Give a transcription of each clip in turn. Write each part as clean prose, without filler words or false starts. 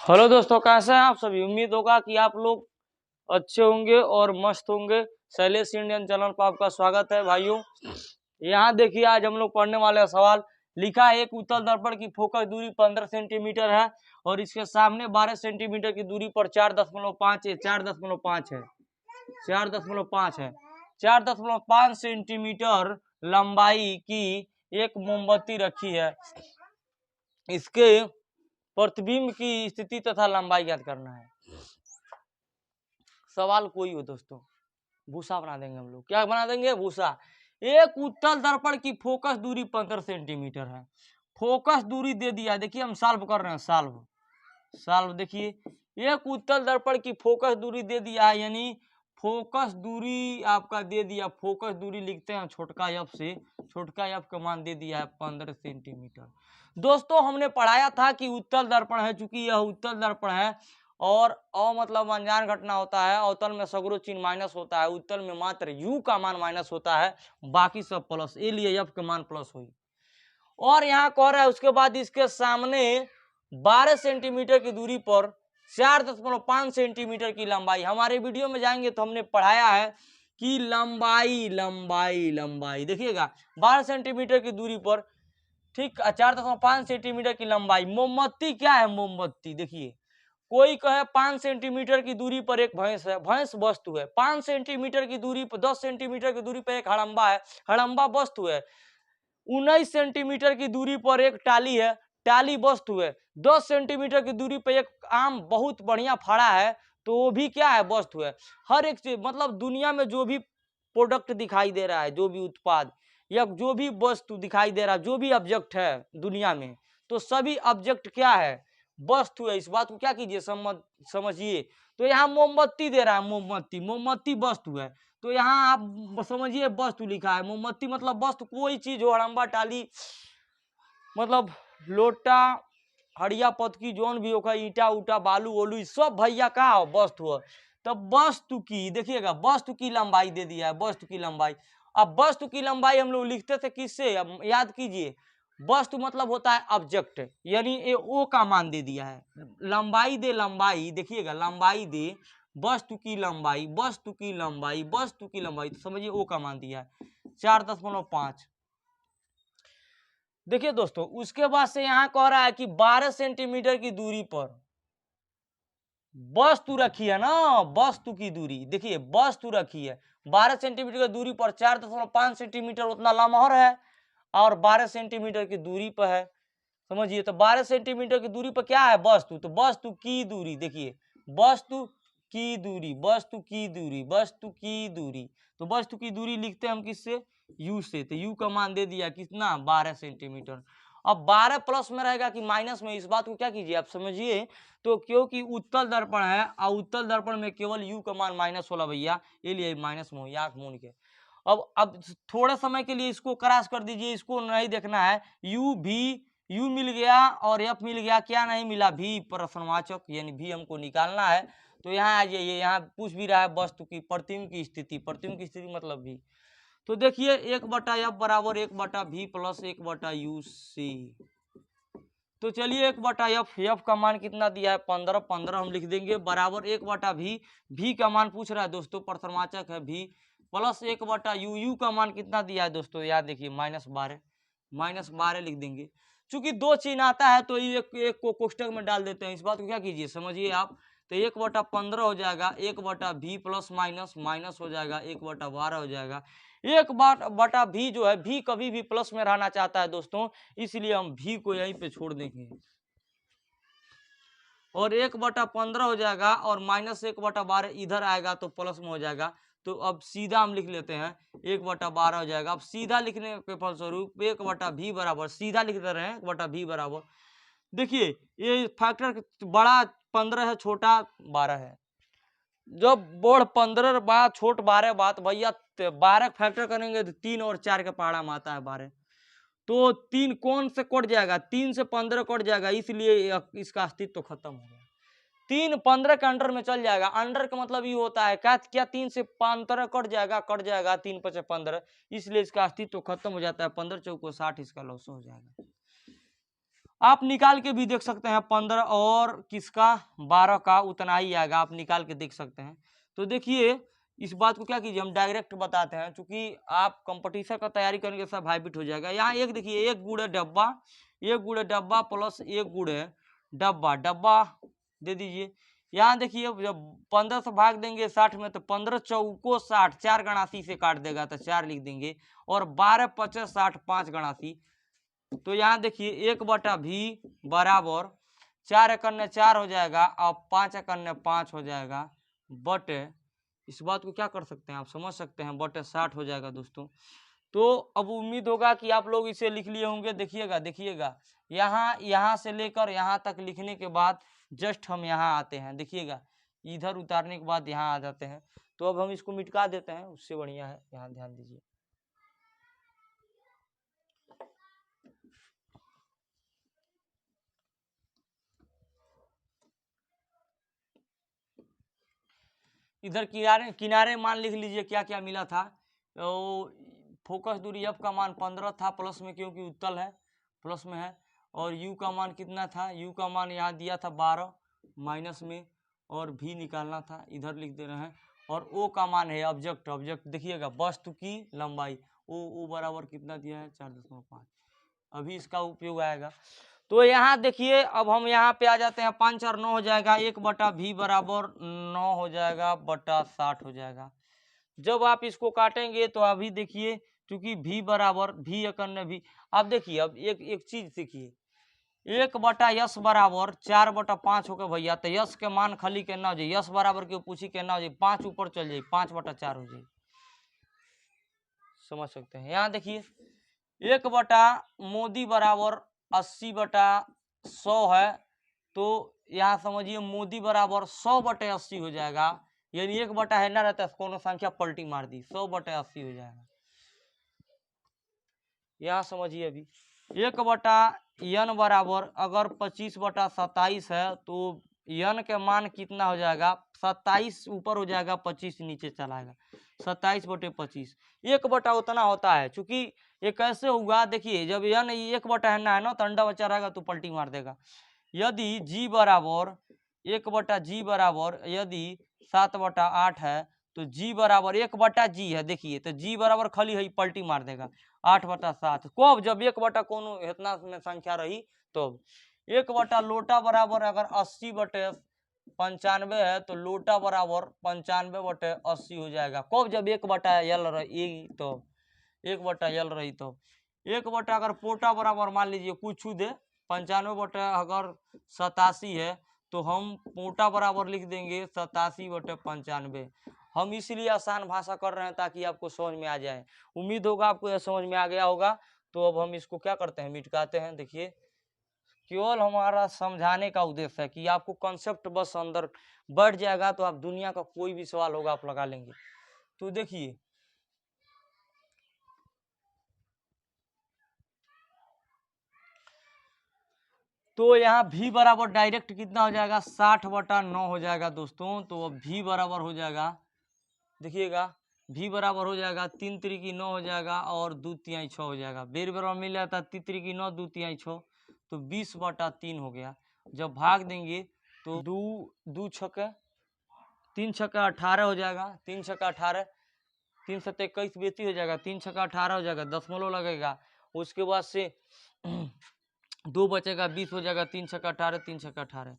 Hello दोस्तों, कैसे हैं आप सभी। उम्मीद होगा कि आप लोग अच्छे होंगे और मस्त होंगे। शैलेश इंडियन चैनल पर आपका स्वागत है भाइयों। यहाँ देखिए, आज हम लोग पढ़ने वाले सवाल। लिखा है एक उत्तल दर्पण की फोकस दूरी 15 सेंटीमीटर है और इसके सामने 12 सेंटीमीटर की दूरी पर 4.5 है। 4.5 है 4.5 है 4.5 सेंटीमीटर लंबाई की एक मोमबत्ती रखी है। इसके प्रतिबिंब की स्थिति तथा लंबाई ज्ञात करना है। सवाल कोई हो दोस्तों, भूसा बना देंगे हम लोग। क्या बना देंगे? भूसा। एक उत्तल दर्पण की फोकस दूरी 15 सेंटीमीटर है। फोकस दूरी दे दिया, देखिए हम सॉल्व कर रहे हैं। सॉल्व देखिए, एक उत्तल दर्पण की फोकस दूरी दे दिया है, यानी फोकस दूरी आपका दे दिया। फोकस दूरी लिखते हैं छोटका एफ से। छोटका एफ का मान दे दिया है 15 सेंटीमीटर। दोस्तों, हमने पढ़ाया था कि उत्तल दर्पण है, चूंकि यह उत्तल दर्पण है और मतलब अनजान घटना होता है। अवतल में सगरो चिन्ह माइनस होता है, उत्तल में मात्र u का मान माइनस होता है, बाकी सब प्लस। ए लिए एफ का मान प्लस हुई। और यहाँ कह रहा है उसके बाद इसके सामने 12 सेंटीमीटर की दूरी पर 4.5 सेंटीमीटर की लंबाई। हमारे वीडियो में जाएंगे तो हमने पढ़ाया है कि लंबाई देखिएगा 12 सेंटीमीटर की दूरी पर, ठीक, 4.5 सेंटीमीटर की लंबाई। मोमबत्ती क्या है? मोमबत्ती देखिए, कोई कहे 5 सेंटीमीटर की दूरी पर एक भैंस है, भैंस वस्तु है। 5 सेंटीमीटर की दूरी पर, 10 सेंटीमीटर की दूरी पर एक हड़म्बा है, हड़म्बा वस्तु है। 19 सेंटीमीटर की दूरी पर एक टाली है, टाली वस्तु है। 10 सेंटीमीटर की दूरी पर एक आम बहुत बढ़िया फड़ा है, तो वो भी क्या है? वस्तु है। हर एक चीज, मतलब दुनिया में जो भी प्रोडक्ट दिखाई दे रहा है, जो भी उत्पाद या जो भी वस्तु दिखाई दे रहा है, जो भी ऑब्जेक्ट है दुनिया में, तो सभी ऑब्जेक्ट क्या है? वस्तु है। इस बात को क्या कीजिए, समझिए। तो यहाँ मोमबत्ती दे रहा है, मोमबत्ती वस्तु है। तो यहाँ आप समझिए, वस्तु लिखा है। मोमबत्ती मतलब वस्तु, कोई चीज हो, हड़म्बा टाली, मतलब लोटा, हड़िया पतकी, जोन भी होगा, ईटा उटा, बालू ओलू, सब भैया का वस्तु है। तब वस्तु की, देखिएगा, वस्तु की लंबाई दे दिया है, वस्तु की लंबाई। अब वस्तु की लंबाई हम लोग लिखते थे किससे? अब याद कीजिए, वस्तु मतलब होता है ऑब्जेक्ट, यानी ये ओ का मान दे दिया है। लंबाई दे लंबाई, देखिएगा, लंबाई दे वस्तु की लंबाई, वस्तु की लंबाई, वस्तु की लंबाई, तो समझिए ओ का मान दिया है 4.5। देखिए दोस्तों, उसके बाद से यहां कह रहा है कि 12 सेंटीमीटर की दूरी पर वस्तु रखी है ना, वस्तु की दूरी देखिए, वस्तु रखी है 12 सेंटीमीटर की दूरी पर, 4.5 सेंटीमीटर उतना लमहर है और 12 सेंटीमीटर की दूरी पर है। समझिए, तो 12 सेंटीमीटर की दूरी पर क्या है? वस्तु। तो वस्तु की दूरी देखिए, वस्तु की दूरी, वस्तु की दूरी, वस्तु की दूरी। तो वस्तु की दूरी लिखते हैं हम किससे? u से। तो u का मान दे दिया कितना? 12 सेंटीमीटर। अब 12 प्लस में रहेगा कि माइनस में, इस बात को क्या कीजिए, आप समझिए। तो क्योंकि उत्तल दर्पण है और उत्तल दर्पण में केवल u का मान माइनस होला भैया, ये लिए माइनस में आंख मूंद के। अब थोड़े समय के लिए इसको क्रॉस कर दीजिए, इसको नहीं देखना है। u भी, u मिल गया और f मिल गया, क्या नहीं मिला? v प्रश्नवाचक, यानी v हमको निकालना है। तो यहाँ आ जाइए, यहाँ पूछ भी रहा है वस्तु की प्रतिबिंब की स्थिति। प्रतिबिंब की स्थिति मतलब v। तो देखिए 1/f बराबर 1/v प्लस 1/u c। तो चलिए 1/f, f का मान कितना दिया है? 15। 15 हम लिख देंगे बराबर 1/v। v का मान पूछ रहा है दोस्तों, प्रश्नवाचक है v, प्लस 1/u। u का मान कितना दिया है दोस्तों? याद देखिए, -12। -12 लिख देंगे। चूंकि दो चिन्ह आता है तो एक को कोष्टक में डाल देते हैं। इस बात को क्या कीजिए, समझिए आप। तो 1/15 हो जाएगा, 1/v प्लस माइनस माइनस हो जाएगा, 1/12 हो जाएगा। 1/v जो है, v कभी भी प्लस में रहना चाहता है दोस्तों, इसलिए हम v को यहीं पे छोड़ देंगे और 1/15 हो जाएगा और -1/12 इधर आएगा तो प्लस में हो जाएगा। तो अब सीधा हम लिख लेते हैं 1/12 हो जाएगा। अब सीधा लिखने के फलस्वरूप 1/v बराबर, सीधा लिख दे रहे हैं 1/v बराबर, देखिए ये फैक्टर बड़ा 15 है, छोटा 12 है। जब बड़ 15 बात, छोट 12 बात भैया, 12 फैक्टर करेंगे तो 3 और 4 के पहाड़ा में आता है 12। तो 3 कौन से कट जाएगा? 3 से 15 कट जाएगा, इसलिए इसका अस्तित्व तो खत्म हो गया। 3 15 के अंडर में चल जाएगा। अंडर का मतलब ये होता है क्या 3 से 15 कट जाएगा, 3 5 15, इसलिए इसका अस्तित्व तो खत्म हो जाता है। 15 चौको 60, इसका लॉस हो जाएगा। आप निकाल के भी देख सकते हैं, 15 और किसका 12 का उतना ही आएगा, आप निकाल के देख सकते हैं। तो देखिए इस बात को क्या कीजिए, हम डायरेक्ट बताते हैं, क्योंकि आप कंपटीशन का तैयारी करेंगे सब हाईबिट हो जाएगा। यहाँ एक देखिए, एक गुड़ है डब्बा, एक गुड़ है डब्बा प्लस एक गुड़ है डब्बा, डब्बा दे दीजिए। यहाँ देखिए जब 15 से भाग देंगे 60 में तो 15 चौको 60, 4 गणासी से काट देगा तो 4 लिख देंगे, और 12 50 60 5 गणासी। तो यहाँ देखिए 1/भी बराबर 4 एकन्ने 4 हो जाएगा और 5 एकन्ने 5 हो जाएगा, बटे इस बात को क्या कर सकते हैं आप समझ सकते हैं, बटे 60 हो जाएगा दोस्तों। तो अब उम्मीद होगा कि आप लोग इसे लिख लिए होंगे। देखिएगा देखिएगा, यहाँ से लेकर यहाँ तक लिखने के बाद जस्ट हम यहाँ आते हैं, देखिएगा इधर उतारने के बाद यहाँ आ जाते हैं। तो अब हम इसको मिटका देते हैं, उससे बढ़िया है, यहाँ ध्यान दीजिए। इधर किनारे किनारे मान लिख लीजिए क्या क्या मिला था। तो फोकस दूरी एफ का मान 15 था प्लस में, क्योंकि उत्तल है प्लस में है। और यू का मान कितना था, यू का मान यहाँ दिया था 12 माइनस में, और भी निकालना था, इधर लिख दे रहे हैं। और ओ का मान है ऑब्जेक्ट, ऑब्जेक्ट देखिएगा वस्तु की लंबाई, ओ बराबर कितना दिया है 4.5, अभी इसका उपयोग आएगा। तो यहाँ देखिए अब हम यहाँ पे आ जाते हैं, 5 और 9 हो जाएगा, 1/भी बराबर 9 हो जाएगा बटा 60 हो जाएगा। जब आप इसको काटेंगे तो अभी देखिए, क्योंकि भी बराबर भी एकन्ने भी, अब देखिए अब एक चीज सीखिए, 1/यस बराबर 4/5 हो गया भैया। तो यस के मान खाली केना हो जाए, यस बराबर के पूछी केना हो जाए, 5 ऊपर चल जाए, 5/4 हो जाए, समझ सकते हैं। यहाँ देखिए 1/मोदी बराबर 80/100 है, तो यहाँ समझिए मोदी बराबर 100/80 हो जाएगा, यानी 1 है ना रहता है, कोनो संख्या पलटी मार दी, 100/80 हो जाएगा। यहाँ समझिए अभी 1/n बराबर अगर 25/27 है तो n के मान कितना हो जाएगा, 27 ऊपर हो जाएगा 25 नीचे चलाएगा, 27/25। 1 उतना होता है, चूंकि ये कैसे होगा देखिए, जब n 1 है ना तो अंडा बच्चा रहेगा तो पलटी मार देगा। यदि g बराबर 1/g बराबर यदि 7/8 है तो g बराबर 1/g है, देखिए तो g बराबर खाली है पलटी मार देगा 8/7। कब, जब 1 कोनो इतना में संख्या रही तो 1 लोटा बराबर अगर 80/95 है तो लोटा बराबर 95/80 हो जाएगा। कब, जब 1/l रही तो 1/l रही तो 1 अगर पोटा बराबर मान लीजिए कुछ दे 95 अगर 87 है तो हम पोटा बराबर लिख देंगे 87/95। हम इसलिए आसान भाषा कर रहे हैं ताकि आपको समझ में आ जाए। उम्मीद होगा आपको यह समझ में आ गया होगा। तो अब हम इसको क्या करते हैं, मिटकाते हैं। देखिए केवल हमारा समझाने का उद्देश्य है कि आपको कॉन्सेप्ट बस अंदर बैठ जाएगा तो आप दुनिया का कोई भी सवाल होगा आप लगा लेंगे। तो देखिए तो यहाँ भी बराबर डायरेक्ट कितना हो जाएगा, 60/9 हो जाएगा दोस्तों। तो अब भी बराबर हो जाएगा, देखिएगा भी बराबर हो जाएगा 3 त्रिकी 9 हो जाएगा और 2 तिहाई 6 हो जाएगा। बेर बराबर मिल जाता 3 त्रिकी 9 2 तिहाई 6, तो 20/3 हो गया। जब भाग देंगे तो 2 छक्के 3 छक्का 18 हो जाएगा, 3 छक्का 18, 3 7 21 बेती हो जाएगा, 3 छक्का 18 हो जाएगा, दशमलव लगेगा। उसके बाद से 2 बचेगा 20 हो जाएगा, 3 छक्का 18 3 छक्का 18,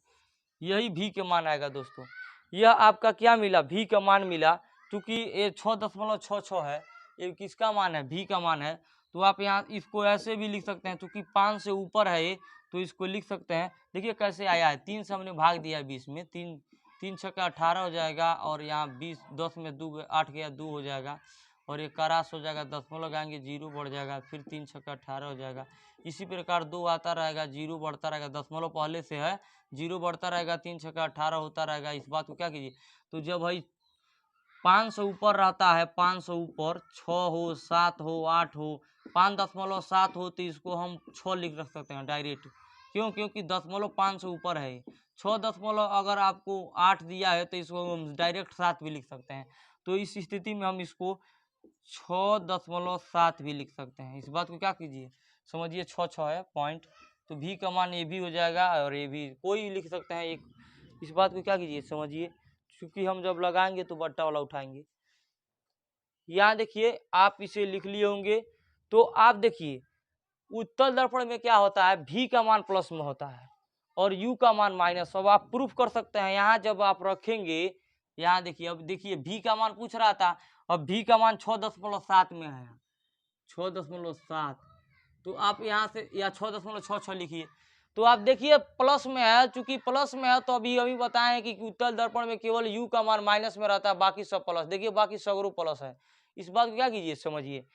यही भी के मान आएगा दोस्तों। यह आपका क्या मिला, भी का मान मिला। क्योंकि ये 6.66 है, ये किसका मान है, भी का मान है। तो आप यहाँ इसको ऐसे भी लिख सकते हैं, क्योंकि 5 से ऊपर है ये तो इसको लिख सकते हैं। देखिए कैसे आया है, 3 से हमने भाग दिया है 20 में, 3 छक्का 18 हो जाएगा, और यहाँ 20 10 में 2 8 गया 2 हो जाएगा, और ये करास हो जाएगा, दशमलव लगाएंगे 0 बढ़ जाएगा, फिर 3 छक्का 18 हो जाएगा। इसी प्रकार 2 आता रहेगा, 0 बढ़ता रहेगा, दशमलव पहले से है 0 बढ़ता रहेगा, 3 छक्का 18 होता रहेगा। इस बात को क्या कीजिए, तो जब भाई 5 से ऊपर रहता है, 5 से ऊपर 6 हो 7 हो 8 हो 5.7 हो तो इसको हम 6 लिख रख सकते हैं डायरेक्ट। क्यों, क्योंकि दशमलव 5 से ऊपर है। 6 दशमलव अगर आपको 8 दिया है तो इसको हम डायरेक्ट 7 भी लिख सकते हैं। तो इस स्थिति में हम इसको 6.7 भी लिख सकते हैं। इस बात को क्या कीजिए, समझिए 6 6 है पॉइंट तो भी का मान ए भी हो जाएगा और ए भी कोई लिख सकते हैं एक। इस बात को क्या कीजिए समझिए, क्योंकि हम जब लगाएंगे तो बट्टा वाला उठाएंगे। यहाँ देखिए आप इसे लिख लिए होंगे। तो आप देखिए उत्तल दर्पण में क्या होता है, भी का मान प्लस में होता है और यू का मान माइनस। अब आप प्रूफ कर सकते हैं यहाँ जब आप रखेंगे, यहाँ देखिए, अब देखिए भी का मान पूछ रहा था, अब भी का मान 6.7 में है, 6.7। तो आप यहाँ से या 6.66 लिखिए। तो आप देखिए प्लस में है, चूंकि प्लस में है तो अभी अभी बताएं कि उत्तल दर्पण में केवल यू का मान माइनस में रहता है, बाकी सब प्लस। देखिए बाकी सगरू प्लस है। इस बात को क्या कीजिए समझिए।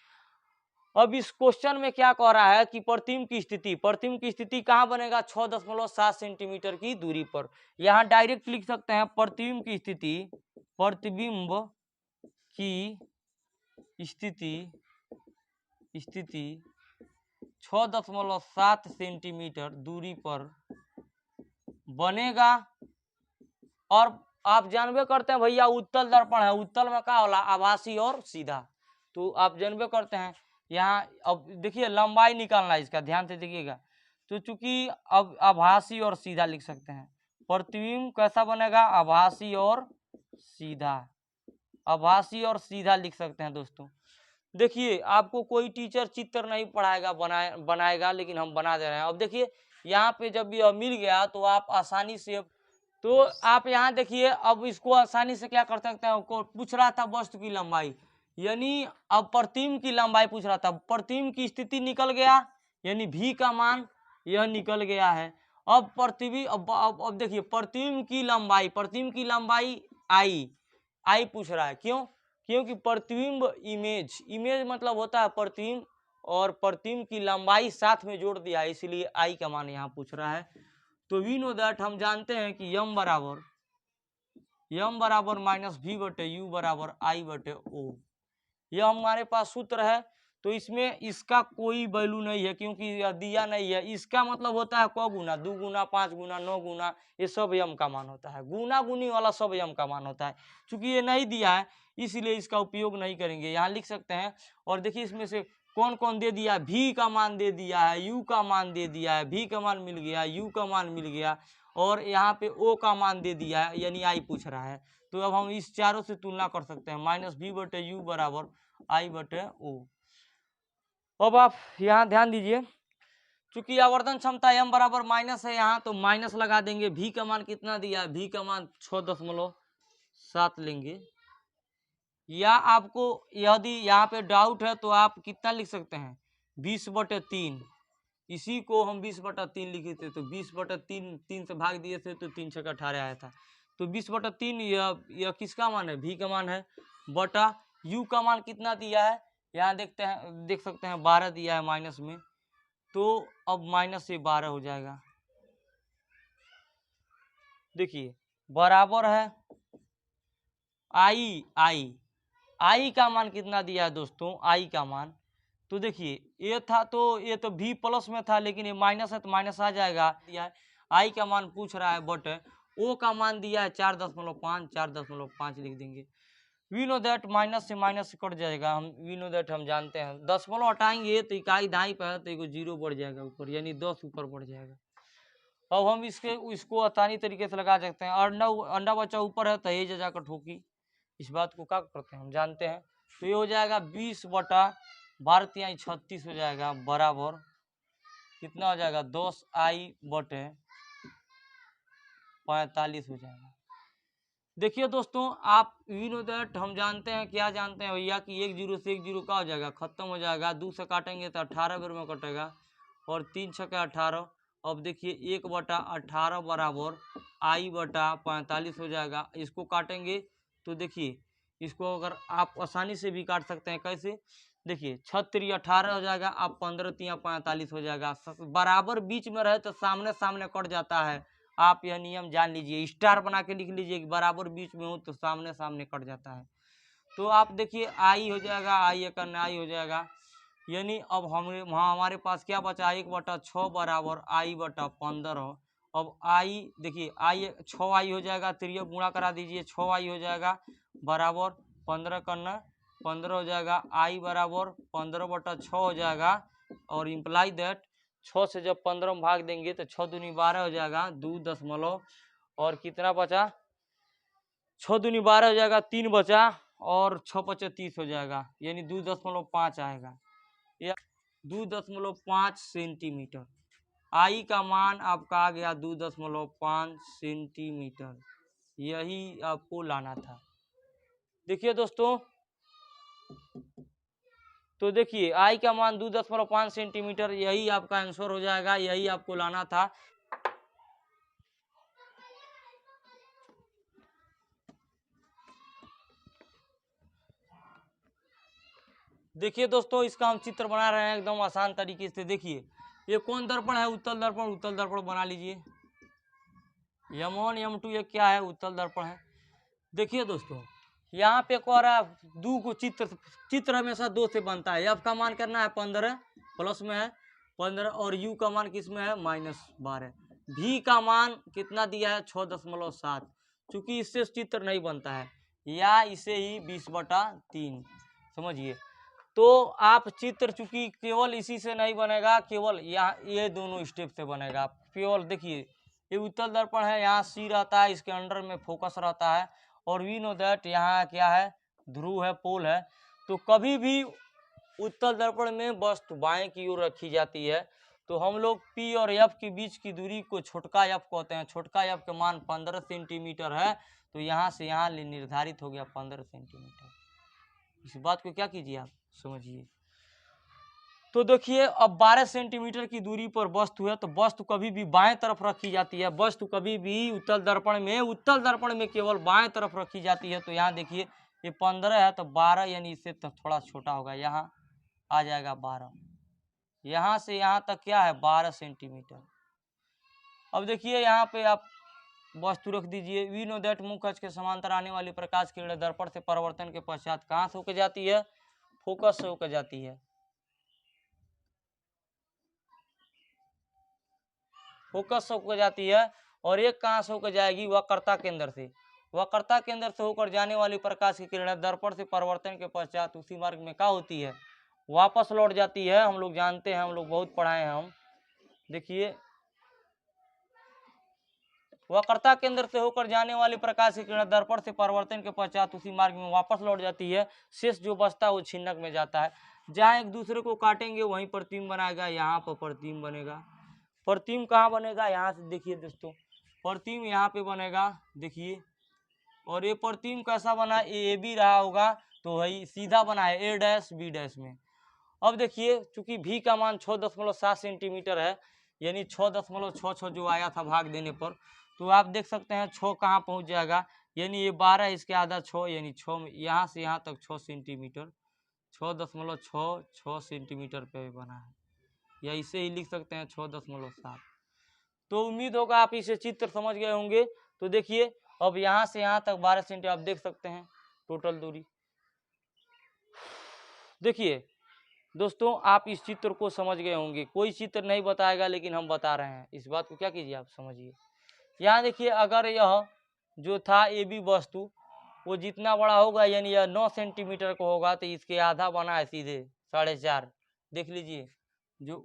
अब इस क्वेश्चन में क्या कह रहा है कि प्रतिबिंब की स्थिति कहाँ बनेगा, 6.7 सेंटीमीटर की दूरी पर। यहाँ डायरेक्ट लिख सकते हैं प्रतिबिंब की स्थिति 6.7 सेंटीमीटर दूरी पर बनेगा। और आप जानबे करते हैं भैया उत्तल दर्पण है, उत्तल में क्या होला, आभासी और सीधा। तो आप जानबे करते हैं यहाँ। अब देखिए लंबाई निकालना है इसका, ध्यान से देखिएगा। तो चूंकि अब आभासी और सीधा लिख सकते हैं, प्रतिबिंब कैसा बनेगा, आभासी और सीधा, आभासी और सीधा लिख सकते हैं दोस्तों। देखिए आपको कोई टीचर चित्र नहीं पढ़ाएगा, बनाएगा, लेकिन हम बना दे रहे हैं। अब देखिए यहाँ पे जब यह मिल गया तो आप आसानी से, तो आप यहाँ देखिए अब इसको आसानी से क्या कर सकते हैं, पूछ रहा था वस्तु की लंबाई, यानी अब प्रतिबिंब की लंबाई पूछ रहा था, प्रतिबिंब की स्थिति निकल गया, यानी भी का मान यह निकल गया है। अब प्रतिबिंब अब देखिए प्रतिबिंब की लंबाई आई पूछ रहा है, क्यों, क्योंकि प्रतिबिंब इमेज मतलब होता है प्रतिबिंब, और प्रतिबिंब की लंबाई साथ में जोड़ दिया है, इसलिए आई का मान यहाँ पूछ रहा है। तो वी नो दैट, हम जानते हैं कि यम बराबर माइनस भी बटे यू बराबर आई बटे ओ, यह हमारे पास सूत्र है। तो इसमें इसका कोई वैल्यू नहीं है क्योंकि यह दिया नहीं है। इसका मतलब होता है क गुना, 2 गुना, 5 गुना, 9 गुना, ये सब यम का मान होता है। गुना गुनी वाला सब यम का मान होता है। चूंकि ये नहीं दिया है इसलिए इसका उपयोग नहीं करेंगे, यहाँ लिख सकते हैं। और देखिए इसमें से कौन कौन दे दिया, भी का मान दे दिया है, यू का मान दे दिया है, भी का मान मिल गया, यू का मान मिल गया, और यहाँ पे ओ का मान दे दिया है, यानी आई पूछ रहा है। तो अब हम इस चारों से तुलना कर सकते हैं, माइनस भी बटे यू बराबर आई बटे ओ। अब आप यहाँ ध्यान दीजिए, चूंकि आवर्धन क्षमता m बराबर माइनस है यहाँ, तो माइनस लगा देंगे। भी का मान कितना दिया है, भी का मान 6.7 लेंगे। या आपको यदि यहाँ पे डाउट है तो आप कितना लिख सकते हैं, 20/3। इसी को हम 20/3 लिखे थे, तो 20/3 3 से भाग दिए थे तो 3 6 18 आया था। तो 20/3 यह किसका मान है, भी का मान है, बटा यू का मान कितना दिया है, यहाँ देख सकते हैं 12 दिया है माइनस में। तो अब माइनस से 12 हो जाएगा। देखिए बराबर है आई का मान कितना दिया है दोस्तों, आई का मान। तो देखिए ये था, तो ये तो भी प्लस में था, लेकिन ये माइनस है तो माइनस आ जाएगा। दिया है आई का मान पूछ रहा है, बट ओ का मान दिया है 4.5 लिख देंगे। वी नो दैट माइनस से माइनस कट जाएगा, हम वी नो दैट हम जानते हैं, दशमलव हटाएंगे तो इकाई ढाई पे है तो एक 0 बढ़ जाएगा ऊपर, यानी 10 ऊपर बढ़ जाएगा। अब हम इसको आसानी तरीके से लगा सकते हैं। अंडा बच्चा ऊपर है तो ये जाकर ठोकी, इस बात को क्या करते हैं हम जानते हैं। तो ये हो जाएगा 20/12 36 हो जाएगा, बराबर कितना हो जाएगा, 10i/45 हो जाएगा। देखिए दोस्तों आप वी नो दैट हम जानते हैं, क्या जानते हैं भैया, कि 1 0 से 1 0 का हो जाएगा, खत्म हो जाएगा। 2 से काटेंगे तो 18 बेर में कटेगा, और 3 छक्के 18। अब देखिए 1/18 बराबर i/45 हो जाएगा। इसको काटेंगे तो देखिए इसको अगर आप आसानी से भी काट सकते हैं, कैसे, देखिए 6 18 हो जाएगा, आप 15 45 हो जाएगा। बराबर बीच में रहे तो सामने सामने कट जाता है, आप यह नियम जान लीजिए, स्टार बना के लिख लीजिए कि बराबर बीच में हो तो सामने सामने कट जाता है। तो आप देखिए आई हो जाएगा, आई एक आई हो जाएगा, यानी अब हमारे पास क्या बचा, 1/6 बराबर i/15। अब आई देखिए आई 6i हो जाएगा, त्रिय गुणा करा दीजिए, 6i हो जाएगा, बराबर 15 करना 15 हो जाएगा, i बराबर 15/6 हो जाएगा। और इम्प्लाई दैट 6 से जब 15 में भाग देंगे तो 6 दूनी 12 हो जाएगा, 2 और कितना बचा, 6 दूनी 12 हो जाएगा, 3 बचा और 6 पचे 30 हो जाएगा, यानी 2.5 आएगा, या 2.5 सेंटीमीटर। आई का मान आपका आ गया 2.5 सेंटीमीटर। यही आपको लाना था। देखिए दोस्तों, तो देखिए आई का मान 2.5 सेंटीमीटर, यही आपका आंसर हो जाएगा, यही आपको लाना था। देखिए दोस्तों, इसका हम चित्र बना रहे हैं एकदम आसान तरीके से। देखिए ये कौन दर्पण है, उत्तल दर्पण। उत्तल दर्पण बना लीजिए। M1 M2 ये क्या है, उत्तल दर्पण है। देखिए दोस्तों, यहाँ पे कह रहा है दो को चित्र हमेशा 2 से बनता है। F का मान करना है 15, प्लस में है 15, और U का मान किस में है, -12। V का मान कितना दिया है, 6.7। चूंकि इससे चित्र नहीं बनता है, या इसे ही 20/3 समझिए। तो आप चित्र चूंकि केवल इसी से नहीं बनेगा, केवल यहाँ ये दोनों स्टेप से बनेगा। केवल देखिए, ये उत्तल दर्पण है, यहाँ C रहता है, इसके अंडर में फोकस रहता है, और वी नो दैट यहाँ क्या है, ध्रुव है, पोल है। तो कभी भी उत्तल दर्पण में वस्तु बाएं की ओर रखी जाती है, तो हम लोग P और F के बीच की दूरी को छोटका F कहते हैं। छोटका F का मान 15 सेंटीमीटर है, तो यहाँ से यहाँ निर्धारित हो गया 15 सेंटीमीटर। इस बात को क्या कीजिए, आप समझिए। तो देखिए, अब 12 सेंटीमीटर की दूरी पर वस्तु है, तो वस्तु कभी भी बाएं तरफ रखी जाती है। वस्तु कभी भी उत्तल दर्पण में केवल बाएं तरफ रखी जाती है। तो यहाँ देखिए, ये 15 है, तो 12 यानी इससे तो थोड़ा छोटा होगा, यहाँ आ जाएगा 12। यहाँ से यहाँ तक क्या है, 12 सेंटीमीटर। अब देखिए, यहाँ पे आप वस्तु रख दीजिए। वी नो दैट मुख्य अक्ष के समांतर आने वाली प्रकाश किरण दर्पण से परावर्तन के पश्चात कहाँ से होकर जाती है, फोकस से होकर जाती है। फोकस से होकर जाती है, और एक कहाँ से होकर जाएगी, वक्रता केंद्र से। वक्रता केंद्र से होकर जाने वाली प्रकाश की किरण दर्पण से परावर्तन के पश्चात उसी मार्ग में क्या होती है, वापस लौट जाती है। हम लोग जानते हैं, हम लोग बहुत पढ़ाए हैं हम। देखिए, वक्रता केंद्र से होकर जाने वाली प्रकाश की किरण दर्पण से परावर्तन के पश्चात उसी मार्ग में वापस लौट जाती है। शेष जो बचता है वो छिन्नक में जाता है। जहाँ एक दूसरे को काटेंगे वहीं प्रतिबिंब बनाएगा, यहाँ पर प्रतिबिंब बनेगा। प्रतिबिंब कहाँ बनेगा, यहाँ से देखिए दोस्तों, प्रतिबिंब यहाँ पे बनेगा, देखिए। और ये प्रतिबिंब कैसा बना, ए बी रहा होगा, तो वही सीधा बना है A डैश B डैश में। अब देखिए, चूंकि V का मान 6.7 सेंटीमीटर है, यानी 6.66 जो आया था भाग देने पर, तो आप देख सकते हैं 6 कहाँ पहुँच जाएगा, यानी ये 12 इसके आधा 6, यानी 6 में यहाँ से यहाँ तक 6 सेंटीमीटर, 6.66 सेंटीमीटर पे बना है, या इसे ही लिख सकते हैं 6.7। तो उम्मीद होगा आप इसे चित्र समझ गए होंगे। तो देखिए, अब यहाँ से यहाँ तक 12 सेंटीमीटर आप देख सकते हैं टोटल दूरी। देखिए दोस्तों, आप इस चित्र को समझ गए होंगे। कोई चित्र नहीं बताएगा, लेकिन हम बता रहे हैं। इस बात को क्या कीजिए, आप समझिए। यहाँ देखिए, अगर यह जो था ए बी वस्तु, वो जितना बड़ा होगा, यानी यह 9 सेंटीमीटर को होगा, तो इसके आधा बना है सीधे 4.5। देख लीजिए, जो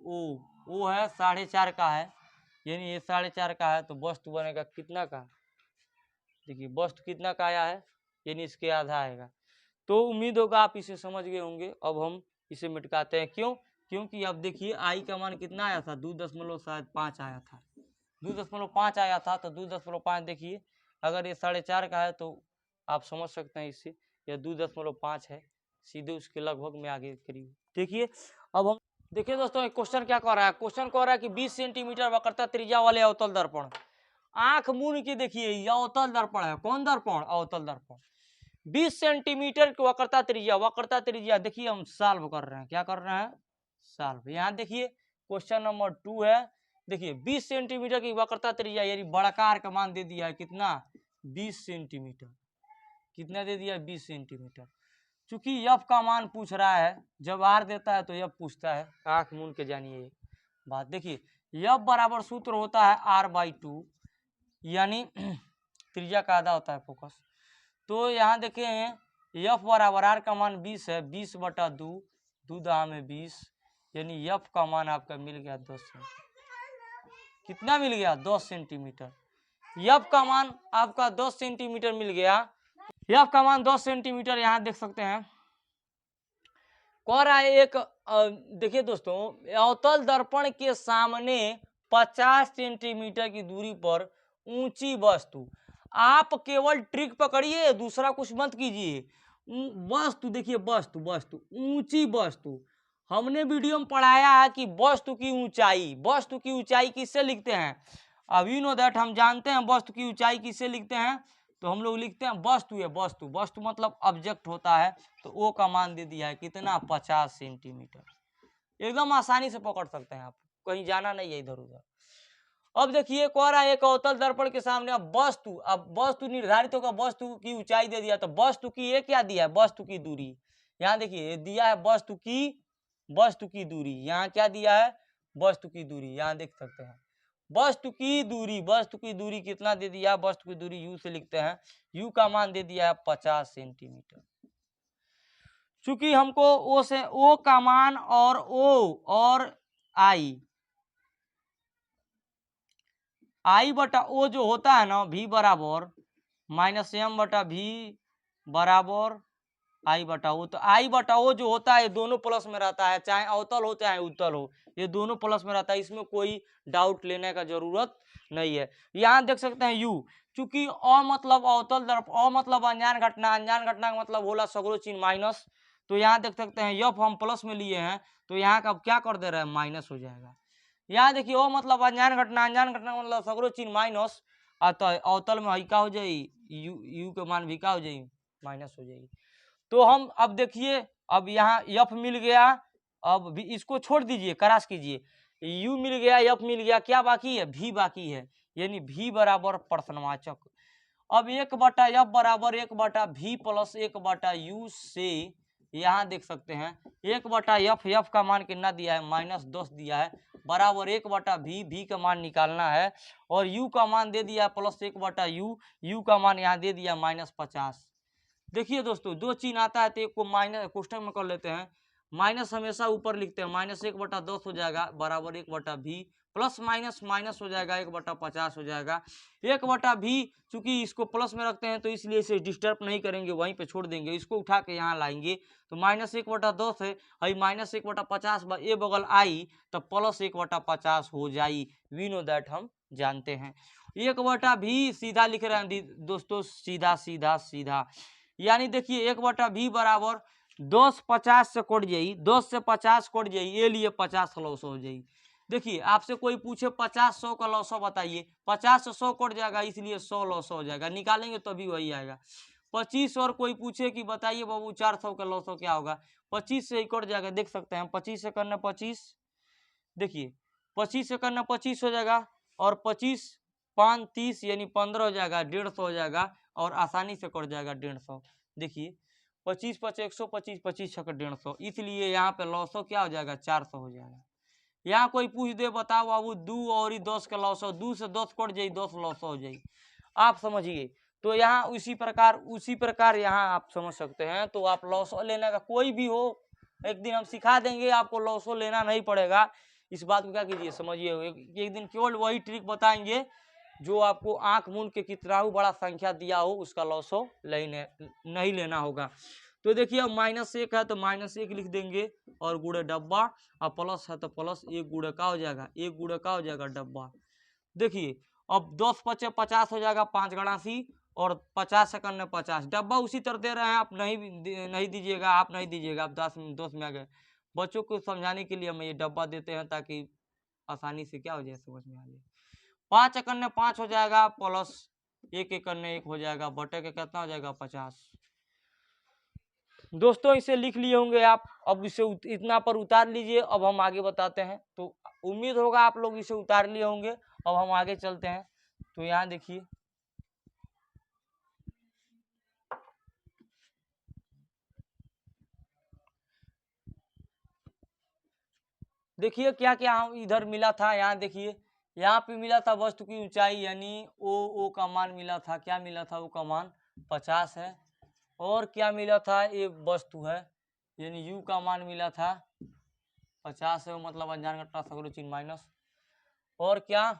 ओ है 4.5 का है, यानी ये 4.5 का है, तो वस्तु बनेगा कितना का, देखिए वस्तु कितना का आया है, यानी इसके आधा आएगा। तो उम्मीद होगा आप इसे समझ गए होंगे। अब हम इसे मिटकाते हैं। क्यों, क्योंकि अब देखिए आई का मान कितना आया था, 2.5 आया था, 2.5 आया था। तो 2.5 देखिए, अगर ये 4.5 का है, तो आप समझ सकते हैं इससे यह 2.5 है, सीधे उसके लगभग में आगे करीब। देखिए, अब हम देखिए दोस्तों, क्वेश्चन क्या कह रहा है, क्वेश्चन कह रहा है कि 20 सेंटीमीटर वक्रता त्रिज्या वाले अवतल दर्पण, आंख मूंद के देखिए, यह अवतल दर्पण है। कौन दर्पण, अवतल दर्पण। 20 सेंटीमीटर की वक्रता त्रिज्या देखिए, हम सॉल्व कर रहे हैं। क्या कर रहे हैं, सॉल्व। यहाँ देखिए, क्वेश्चन नंबर 2 है। देखिए, 20 सेंटीमीटर की वक्रता त्रिज्या, यानी बड़ाकार का मान दे दिया है कितना, 20 सेंटीमीटर। कितना दे दिया, 20 सेंटीमीटर। चूंकि एफ का मान पूछ रहा है, जब आर देता है तो एफ पूछता है। आंख मूंद के जानिए बात। देखिए, एफ बराबर सूत्र होता है R/2, यानी त्रिज्या का आधा होता है फोकस। तो यहाँ देखें, एफ बराबर आर का मान 20 है, 20/2, 2 में 20, यानी एफ का मान आपका मिल गया 10 सेंटीमीटर। कितना मिल गया? 10 सेंटीमीटर। एफ का मान आपका 10 सेंटीमीटर मिल गया। एफ का मान 10 सेंटीमीटर यहाँ देख सकते हैं। कह रहा है एक देखिए दोस्तों, अवतल दर्पण के सामने 50 सेंटीमीटर की दूरी पर ऊंची वस्तु, आप केवल ट्रिक पकड़िए, दूसरा कुछ मत कीजिए। वस्तु देखिए, वस्तु वस्तु ऊंची वस्तु, हमने वीडियो में पढ़ाया है कि वस्तु की ऊंचाई, वस्तु की ऊंचाई किससे लिखते हैं? अभी नो दैट हम जानते हैं वस्तु की ऊंचाई किससे लिखते हैं। तो हम लोग लिखते हैं वस्तु है, वस्तु वस्तु मतलब ऑब्जेक्ट होता है। तो ओ का मान दे दिया है कितना? 50 सेंटीमीटर। एकदम आसानी से पकड़ सकते हैं आप, कहीं जाना नहीं है इधर उधर। अब देखिए कह रहा है एक अवतल दर्पण के सामने अब वस्तु निर्धारित होगा, वस्तु की ऊंचाई दे दिया। तो वस्तु की ये क्या दिया है? वस्तु की दूरी। यहाँ देखिए दिया है वस्तु की दूरी। यहाँ क्या दिया है? वस्तु की दूरी। यहाँ देख सकते हैं वस्तु की दूरी कितना दे दिया? वस्तु की दूरी यू से लिखते हैं, यू का मान दे दिया है 50 सेंटीमीटर। चूंकि हमको ओ से ओ का मान और ओ और आई बटा ओ जो होता है ना, भी बराबर माइनस एम बटा भी बराबर आई बटा ओ। तो आई बटा ओ जो होता है ये दोनों प्लस में रहता है, चाहे अवतल हो चाहे उत्तल हो, ये दोनों प्लस में रहता है। इसमें कोई डाउट लेने का जरूरत नहीं है। यहाँ देख सकते हैं यू, चूंकि अ मतलब अवतल दर्पण, अ मतलब अनजान घटना, अनजान घटना का मतलब होला सगरो चिन्ह माइनस। तो यहाँ देख सकते हैं यफ हम प्लस में लिए हैं, तो यहाँ का क्या कर दे रहे हैं? माइनस हो जाएगा। यहाँ देखिए ओ मतलब अनजान घटना, अनजान घटना का मतलब सगरो चिन्ह माइनस। अवतल में का हो जाए यू के मान भी का हो जाए? माइनस हो जाएगी। तो हम अब देखिए, अब यहाँ एफ मिल गया, अब भी इसको छोड़ दीजिए, क्रॉस कीजिए, यू मिल गया, एफ मिल गया, क्या बाकी है? भी बाकी है, यानी भी बराबर प्रश्नवाचक। अब 1/f बराबर 1/v प्लस 1/u से यहाँ देख सकते हैं 1/f, f का मान कितना दिया है? -10 दिया है, बराबर 1/v, v का मान निकालना है, और u का मान दे दिया प्लस 1/u, u का मान यहाँ दे दिया -50। देखिए दोस्तों, दो चिन्ह आता है तो एक को माइनस कोष्ठक में कर लेते हैं, माइनस हमेशा ऊपर लिखते हैं, -1/10 हो जाएगा बराबर 1/v, प्लस माइनस माइनस हो जाएगा 1/50 हो जाएगा। 1/v चूंकि इसको प्लस में रखते हैं तो इसलिए इसे डिस्टर्ब नहीं करेंगे, वहीं पे छोड़ देंगे, इसको उठा के यहाँ लाएंगे तो -1/10 है, -1/50 ए बगल आई तो प्लस 1/50 हो जाई। वी नो दैट, हम जानते हैं। 1/v सीधा लिख रहे हैं दोस्तों, सीधा सीधा सीधा, यानी देखिए 1/v बराबर 10 50 से कट जाई, 10 से 50 कट जाई, ये लिए 50 लॉस हो जाई। देखिए आपसे कोई पूछे 50 100 का लॉस बताइए, 50 से 100 कट जाएगा, इसलिए 100 लॉस हो जाएगा, निकालेंगे तभी वही आएगा। 25 और कोई पूछे कि बताइए बाबू 400 का लॉस क्या होगा, 25 से ही कट जाएगा। देख सकते हैं 25 से करना 25, देखिए 25 से करना 25 हो जाएगा, और 25 5 30 यानी 15 हो जाएगा, 150 हो जाएगा, और आसानी से कट जाएगा 150। देखिए 25 5 125, 25 6 150, इसलिए यहाँ पे लॉसो क्या हो जाएगा? 400 हो जाएगा। यहाँ कोई पूछ दे बताओ बाबू 2 और 10 का लॉसो, 2 से 10 कट जाए, 10 लॉसो हो जाए, आप समझिए। तो यहाँ उसी प्रकार यहाँ आप समझ सकते हैं। तो आप लॉसो लेने का कोई भी हो, एक दिन हम सिखा देंगे आपको, लॉसो लेना नहीं पड़ेगा। इस बात को क्या कीजिए, समझिए। एक दिन केवल वही ट्रिक बताएंगे जो आपको आंख मूंद के कितना बड़ा संख्या दिया हो उसका लॉसो नहीं लेना होगा। तो देखिए अब -1 है तो -1 लिख देंगे, और गुड़े डब्बा, और प्लस है तो प्लस 1 गुड़े का हो जाएगा, 1 गुड़े का हो जाएगा डब्बा। देखिए अब 10 × 50 हो जाएगा 5 गणासी, और 50 सेकंड में 50 डब्बा उसी तरह दे रहे हैं, आप नहीं दीजिएगा, आप नहीं दीजिएगा, आप 10 में आ गए। बच्चों को समझाने के लिए हम ये डब्बा देते हैं ताकि आसानी से क्या हो जाए, समझ में आ जाए। 5 एकड़ में 5 हो जाएगा, प्लस 1 एकड़ में 1 हो जाएगा, बटे के कितना हो जाएगा? 50। दोस्तों इसे लिख लिए होंगे आप, अब इसे इतना पर उतार लीजिए। अब हम आगे बताते हैं, तो उम्मीद होगा आप लोग इसे उतार लिए होंगे। अब हम आगे चलते हैं। तो यहाँ देखिए देखिए क्या क्या हम इधर मिला था। यहाँ देखिए, यहाँ पे मिला था वस्तु की ऊंचाई, यानी ओ का मान मिला था, क्या मिला था? ओ का मान 50 है। और क्या मिला था? ये वस्तु है, यानी यू का मान मिला था 50 है, मतलब अनजान घटना सगरो चिन्ह माइनस। और क्या,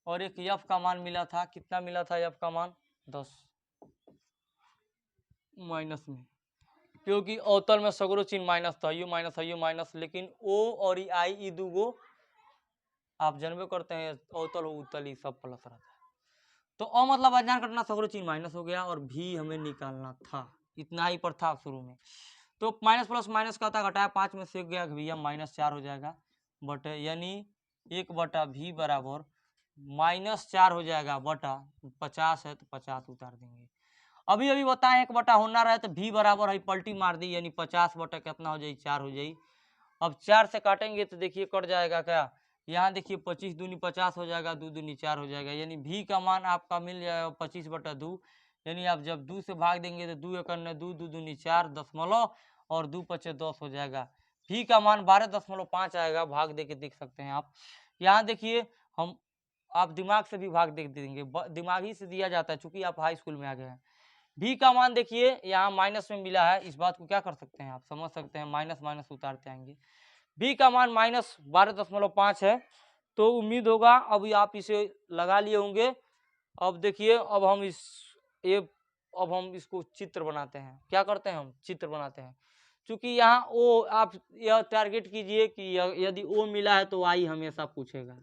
और एक यफ का मान मिला था, कितना मिला था यफ का मान 10 माइनस में, क्योंकि अवतल में सगरो चिन्ह माइनस था, यू माइनस है यू माइनस, लेकिन ओ और आई ई दूगो आप जानबे करते हैं अवतल हो उत्तल ही सब प्लस रहता है। तो अ मतलब अज्ञान घटना सगरो चिन्ह माइनस हो गया, और भी हमें निकालना था, इतना ही पर था शुरू में। तो माइनस प्लस माइनस का था, घटाया 5 में से गया भैया -4 हो जाएगा, बट यानी 1/v बराबर -4 हो जाएगा बटा 50 है तो 50 उतार देंगे। अभी अभी बताएं 1 होना रहे तो v बराबर है पलटी मार दी, यानी 50 बटा कितना हो जाए 4 हो जाए। अब 4 से काटेंगे तो देखिए कट जाएगा क्या, यहाँ देखिए 25 दूनी 50 हो जाएगा, 2 दूनी 4 हो जाएगा, यानी v का मान आपका मिल जाएगा 25/2, यानी आप जब 2 से भाग देंगे तो 2 एकड़ ने 2, 2 दूनी 4 दशमलव और 2 पचे 10 हो जाएगा। v का मान 12.5 आएगा, भाग दे के देख सकते हैं आप। यहाँ देखिए हम आप दिमाग से भी भाग देख देंगे, दिमाग ही से दिया जाता है, चूंकि आप हाई स्कूल में आ गए हैं। v का मान देखिए यहाँ माइनस में मिला है, इस बात को क्या कर सकते हैं आप समझ सकते हैं, माइनस माइनस उतारते आएंगे। v का मान -12.5 है, तो उम्मीद होगा अब आप इसे लगा लिए होंगे। अब देखिए अब हम अब हम इसको चित्र बनाते हैं, क्या करते हैं हम चित्र बनाते हैं, क्योंकि यहाँ ओ आप यह टारगेट कीजिए कि यदि ओ मिला है तो आई हमेशा पूछेगा,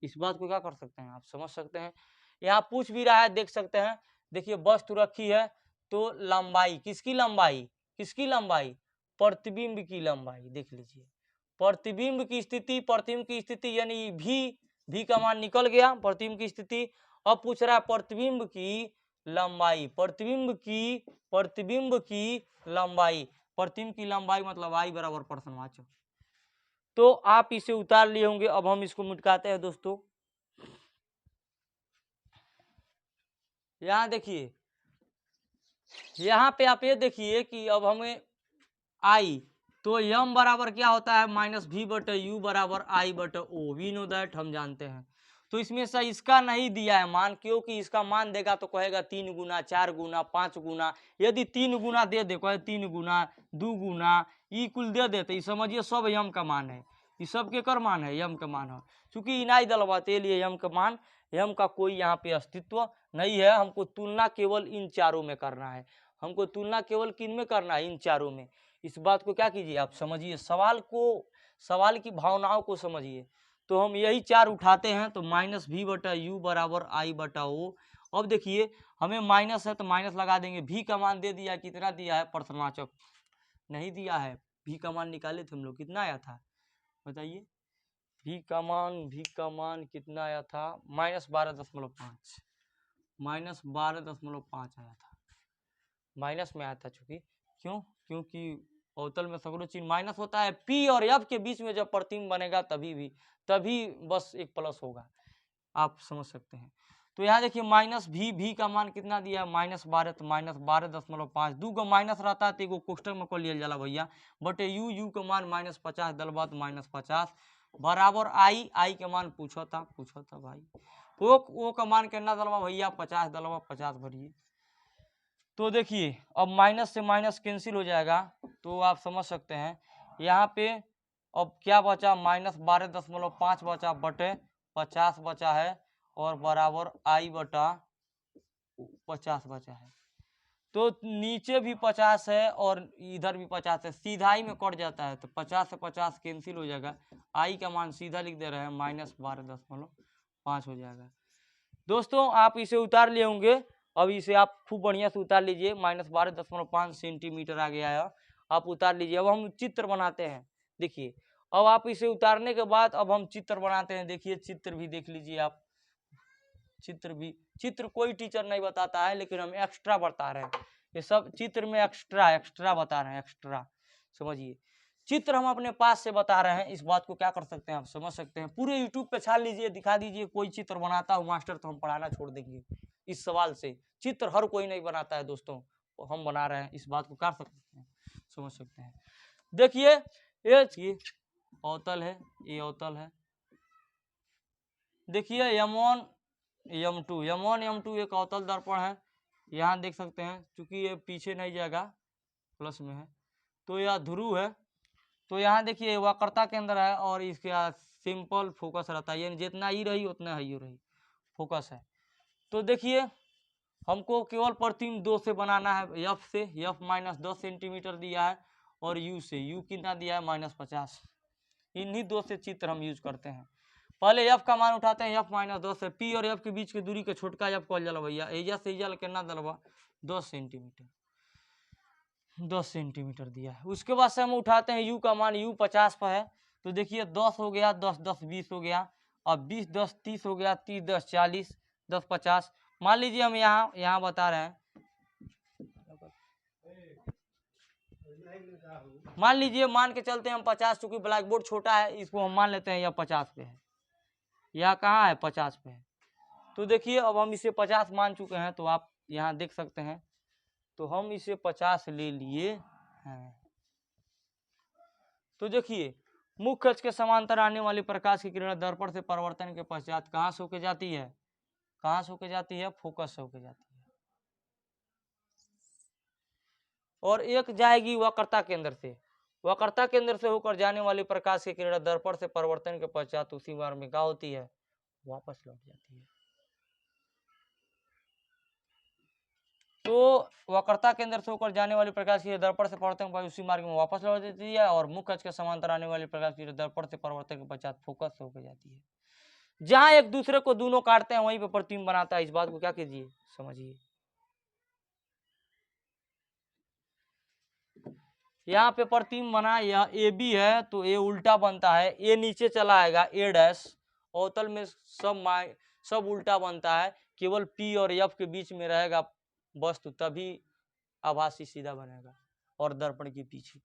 इस बात को क्या कर सकते हैं आप समझ सकते हैं। यहाँ पूछ भी रहा है, देख सकते हैं, देखिए वस्तु रखी है तो लंबाई, किसकी लंबाई, प्रतिबिंब की लंबाई, देख लीजिए प्रतिबिंब की स्थिति यानी भी का मान निकल गया, प्रतिबिंब की स्थिति। अब पूछ रहा है प्रतिबिंब की लंबाई, प्रतिबिंब की लंबाई मतलब आई बराबर प्रश्नवाचक। तो आप इसे उतार लिए होंगे, अब हम इसको मिटाते हैं दोस्तों। यहाँ देखिए, यहाँ पे आप ये देखिए कि अब हमें आई, तो यम बराबर क्या होता है -v/u बराबर i/o, वी नो दैट, हम जानते हैं। तो इसमें से इसका नहीं दिया है मान, क्योंकि इसका मान देगा तो कहेगा 3 गुना 4 गुना 5 गुना, यदि 3 गुना दे दे कहे 3 गुना 2 गुना ई कुल दे देते, समझिए सब यम का मान है, ये सब के कर मान है, यम का मान है, चूंकि इनाई दलवाते लिए यम का मान, यम का कोई यहाँ पे अस्तित्व नहीं है। हमको तुलना केवल इन चारों में करना है, हमको तुलना केवल किन में करना है, इन चारों में। इस बात को क्या कीजिए आप समझिए, सवाल की भावनाओं को समझिए। तो हम यही 4 उठाते हैं, तो -v/u बराबर i/o। अब देखिए हमें माइनस है तो माइनस लगा देंगे, v का मान दे दिया, कितना दिया है प्रश्नवाचक नहीं दिया है, v का मान निकाले थे हम लोग, कितना आया था बताइए, v का मान कितना आया था -12.5, -12.5 आया था, माइनस में आया था, चूंकि क्योंकि अवतल में सगरो चिन्ह माइनस होता है, p और f के बीच में जब प्रतिबिंब बनेगा तभी बस एक प्लस होगा, आप समझ सकते हैं। तो यहाँ देखिए -v का मान कितना दिया है -12, तो -12.5, 2 का माइनस रहता है तो एगो कोष्टक में कर लिया जाला भैया, बटे u का मान -50 दलबा तो -50 बराबर आई का मान पूछा था भाई, ओ का मान कितना दलबा भैया 50 दलबा 50 भरिए। तो देखिए अब माइनस से माइनस कैंसिल हो जाएगा, तो आप समझ सकते हैं यहाँ पे अब क्या बचा -12.5 बचा बटे 50 बचा है, और बराबर i/50 बचा है। तो नीचे भी 50 है और इधर भी 50 है, सीधाई में कट जाता है, तो 50 से 50 कैंसिल हो जाएगा, आई का मान सीधा लिख दे रहे हैं -12.5 हो जाएगा। दोस्तों आप इसे उतार लिए होंगे, अब इसे आप खूब बढ़िया से उतार लीजिए, -12.5 सेंटीमीटर आ गया है, आप उतार लीजिए। अब हम चित्र बनाते हैं, देखिए अब आप इसे उतारने के बाद अब हम चित्र बनाते हैं, देखिए चित्र भी देख लीजिए आप, चित्र कोई टीचर नहीं बताता है, लेकिन हम एक्स्ट्रा बता रहे हैं, ये सब चित्र में एक्स्ट्रा बता रहे हैं, एक्स्ट्रा समझिए, चित्र हम अपने पास से बता रहे हैं, इस बात को क्या कर सकते हैं आप समझ सकते हैं। पूरे यूट्यूब पे छाल लीजिए, दिखा दीजिए, कोई चित्र बनाता हो मास्टर तो हम पढ़ाना छोड़ देंगे इस सवाल से। चित्र हर कोई नहीं बनाता है दोस्तों, तो हम बना रहे हैं, इस बात को कर सकते हैं समझ सकते हैं। देखिए ये अवतल है, ये अवतल है, देखिए m1 m2 एक अवतल दर्पण है, यहाँ देख सकते हैं, चूंकि ये पीछे नहीं जाएगा प्लस में है, तो यह ध्रुव है, तो यहाँ देखिए वक्रता केंद्र है और इसका सिंपल फोकस रहता है, यानी जितना ई रही उतना ही रही फोकस है। तो देखिए हमको केवल प्रतिबिंब 2 से बनाना है, एफ से, एफ -10 सेंटीमीटर दिया है और यू से, यू कितना दिया है -50। इन्हीं 2 से चित्र हम यूज करते हैं। पहले एफ का मान उठाते हैं, एफ -10 है, पी और एफ के बीच की दूरी के छोटका एफ कॉल जल भैया, एजा से एजा कितना दलवा 10 सेंटीमीटर, 10 सेंटीमीटर दिया है। उसके बाद से हम उठाते हैं यू का मान, यू 50 पर है, तो देखिए 10 हो गया, 10 10 20 हो गया, अब 20 10 30 हो गया, 30 10 40, 10 50। मान लीजिए हम यहाँ बता रहे हैं, मान लीजिए मान के चलते हैं हम 50, चूंकि ब्लैक बोर्ड छोटा है इसको हम मान लेते हैं यह 50 पे है, यह कहाँ है 50 पे है। तो देखिए अब हम इसे 50 मान चुके हैं, तो आप यहाँ देख सकते हैं, तो हम इसे 50 ले लिए हैं। तो देखिए मुख्य अक्ष के समांतर आने वाली प्रकाश की किरण दर्पण से परावर्तन के पश्चात कहाँ से होके जाती है, कहाँ से होके जाती है, फोकस से होके जाती है, और एक जाएगी वक्रता केंद्र से, वक्रता केंद्र से होकर जाने वाली प्रकाश की किरण दर्पण से परावर्तन के पश्चात उसी बार में क्या होती है, वापस लौट जाती है। तो वक्रता केंद्र से होकर जाने वाली प्रकाश की दर्पण से परावर्तन के बाद उसी मार्ग में वापस लौट जाती है, और मुख्य अक्ष के समांतर आने वाली प्रकाश की दर्पण से परावर्तन के पश्चात फोकस से होकर जाती है। जहां एक दूसरे को दोनों काटते हैं वहीं पे प्रतिबिंब बनाता है, इस बात को क्या कीजिए समझिए। यहाँ पे प्रतिबिंब बना, यह ए बी है तो ए उल्टा बनता है, ए नीचे चला आएगा ए डैश, अवतल में सब उल्टा बनता है, केवल पी और एफ के बीच में रहेगा वस्तु, तभी आभासी सीधा बनेगा और दर्पण के पीछे।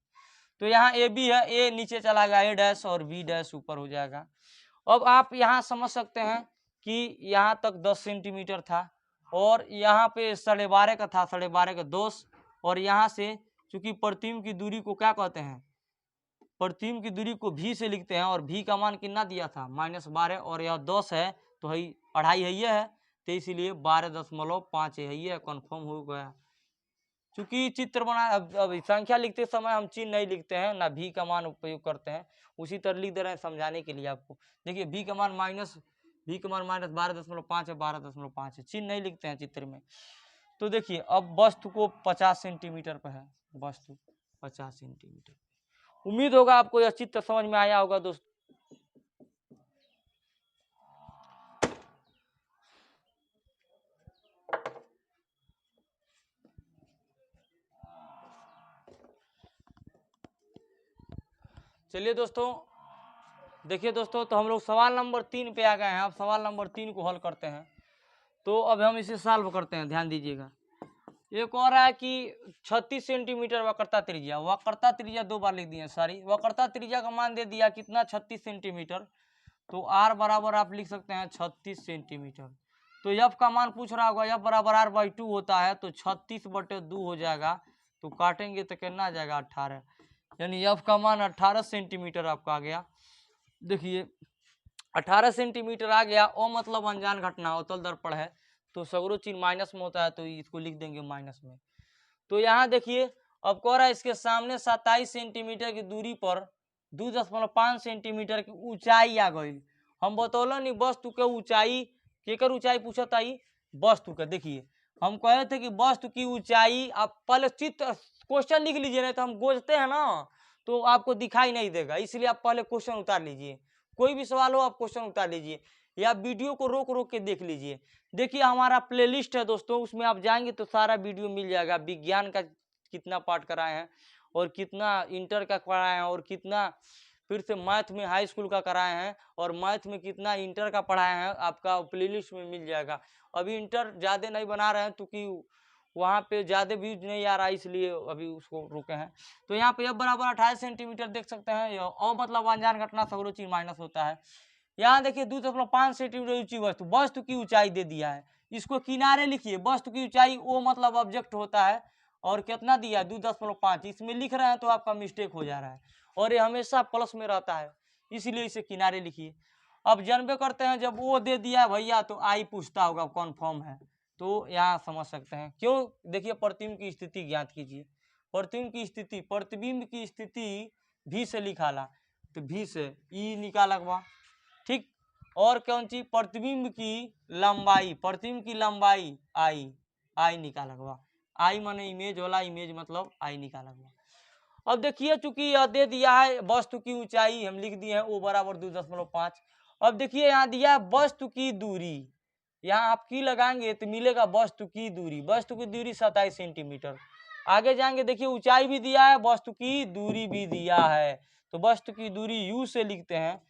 तो यहाँ ए बी है, ए नीचे चला गया ए डैश और बी डैश ऊपर हो जाएगा। अब आप यहाँ समझ सकते हैं कि यहाँ तक 10 सेंटीमीटर था और यहाँ पे 12.5 का था, 12.5 का 2, और यहाँ से चूंकि प्रतिबिंब की दूरी को क्या कहते हैं, प्रतिबिंब की दूरी को भी से लिखते हैं, और भी का मान कितना दिया था -12, और यह 10 है तो है 2.5 है, ये है, तो इसीलिए 12.5 है, ये कन्फर्म हो गया। चूंकि चित्र बना अब संख्या लिखते समय हम चिन्ह नहीं लिखते हैं, ना भी का मान उपयोग करते हैं, उसी तरह लिख दे रहे हैं समझाने के लिए आपको। देखिए भी का मान -12.5 है, 12.5 है, चिन्ह नहीं लिखते हैं चित्र में। तो देखिए अब वस्तु को 50 सेंटीमीटर पर है, वस्तु 50 सेंटीमीटर। उम्मीद होगा आपको यह चित्र समझ में आया होगा दोस्तों। चलिए दोस्तों, देखिए दोस्तों, तो हम लोग सवाल नंबर 3 पे आ गए हैं। अब सवाल नंबर 3 को हल करते हैं। तो अब हम इसे सॉल्व करते हैं, ध्यान दीजिएगा। एक और है कि 36 सेंटीमीटर वक्रता त्रिज्या, वक्रता त्रिज्या 2 बार लिख दिए, सॉरी, वक्रता त्रिज्या का मान दे दिया कितना 36 सेंटीमीटर, तो आर बराबर आप लिख सकते हैं 36 सेंटीमीटर। तो एफ का मान पूछ रहा होगा, एफ बराबर r/2 होता है, तो 36/2 हो जाएगा, तो काटेंगे तो कितना आ जाएगा 18, यानी एफ का मान 18 सेंटीमीटर आपका आ गया। देखिए 18 सेंटीमीटर आ गया, ओ मतलब अनजान घटना, अवतल दर्पण है तो सगरो चिन्ह माइनस में होता है, तो इसको लिख देंगे माइनस में। तो यहाँ देखिए अब कह रहा है इसके सामने 27 सेंटीमीटर की दूरी पर 2.5 सेंटीमीटर की ऊंचाई आ गई। हम बतौलन नहीं वस्तु के ऊंचाई, केकर ऊंचाई पूछा था, वस्तु का। देखिए हम कहे थे कि वस्तु की ऊंचाई, आप पहले चित्र क्वेश्चन लिख लीजिए, नहीं तो हम गोजते हैं ना तो आपको दिखाई नहीं देगा, इसलिए आप पहले क्वेश्चन उतार लीजिए। कोई भी सवाल हो आप क्वेश्चन उतार लीजिए या वीडियो को रोक रोक के देख लीजिए। देखिए हमारा प्लेलिस्ट है दोस्तों, उसमें आप जाएंगे तो सारा वीडियो मिल जाएगा। विज्ञान का कितना पार्ट कराए हैं और कितना इंटर का कराए हैं और कितना फिर से मैथ में हाई स्कूल का कराए हैं और मैथ में कितना इंटर का पढ़ाए हैं, आपका प्लेलिस्ट में मिल जाएगा। अभी इंटर ज़्यादा नहीं बना रहे हैं क्योंकि वहाँ पे ज़्यादा व्यूज नहीं आ रहा है, इसलिए अभी उसको रुके हैं। तो यहाँ पे बराबर 28 सेंटीमीटर देख सकते हैं, और मतलब अनजान घटना सगरो चीज माइनस होता है। यहाँ देखिए 2.5 सेंटीमीटर ऊंची वस्तु, वस्तु की ऊंचाई दे दिया है, इसको किनारे लिखिए, वस्तु की ऊंचाई ओ मतलब ऑब्जेक्ट होता है, और कितना दिया 2.5, इसमें लिख रहे हैं तो आपका मिस्टेक हो जा रहा है, और ये हमेशा प्लस में रहता है, इसलिए इसे किनारे लिखिए। अब जानबे करते हैं जब वो दे दिया भैया तो आई पूछता होगा कौन है, तो यहाँ समझ सकते हैं क्यों। देखिए प्रतिबिंब की स्थिति ज्ञात कीजिए, प्रतिबिंब की स्थिति, प्रतिबिंब की स्थिति भी से निकाला तो भी से ई निकाला बा। ठीक, और कौन चीज, प्रतिबिंब की लंबाई, प्रतिबिंब की लंबाई आई निकाला बा। आई माने इमेज वाला, इमेज मतलब आई निकाला बा। अब देखिए चूंकि यह दे दिया है वस्तु की ऊंचाई हम लिख दिए हैं ओ बराबर 2.5। अब देखिए यहाँ दिया है वस्तु की दूरी, यहाँ आप की लगाएंगे तो मिलेगा वस्तु की दूरी, वस्तु की दूरी 27 सेंटीमीटर। आगे जाएंगे देखिए ऊंचाई भी दिया है, वस्तु की दूरी भी दिया है, तो वस्तु की दूरी u से लिखते हैं,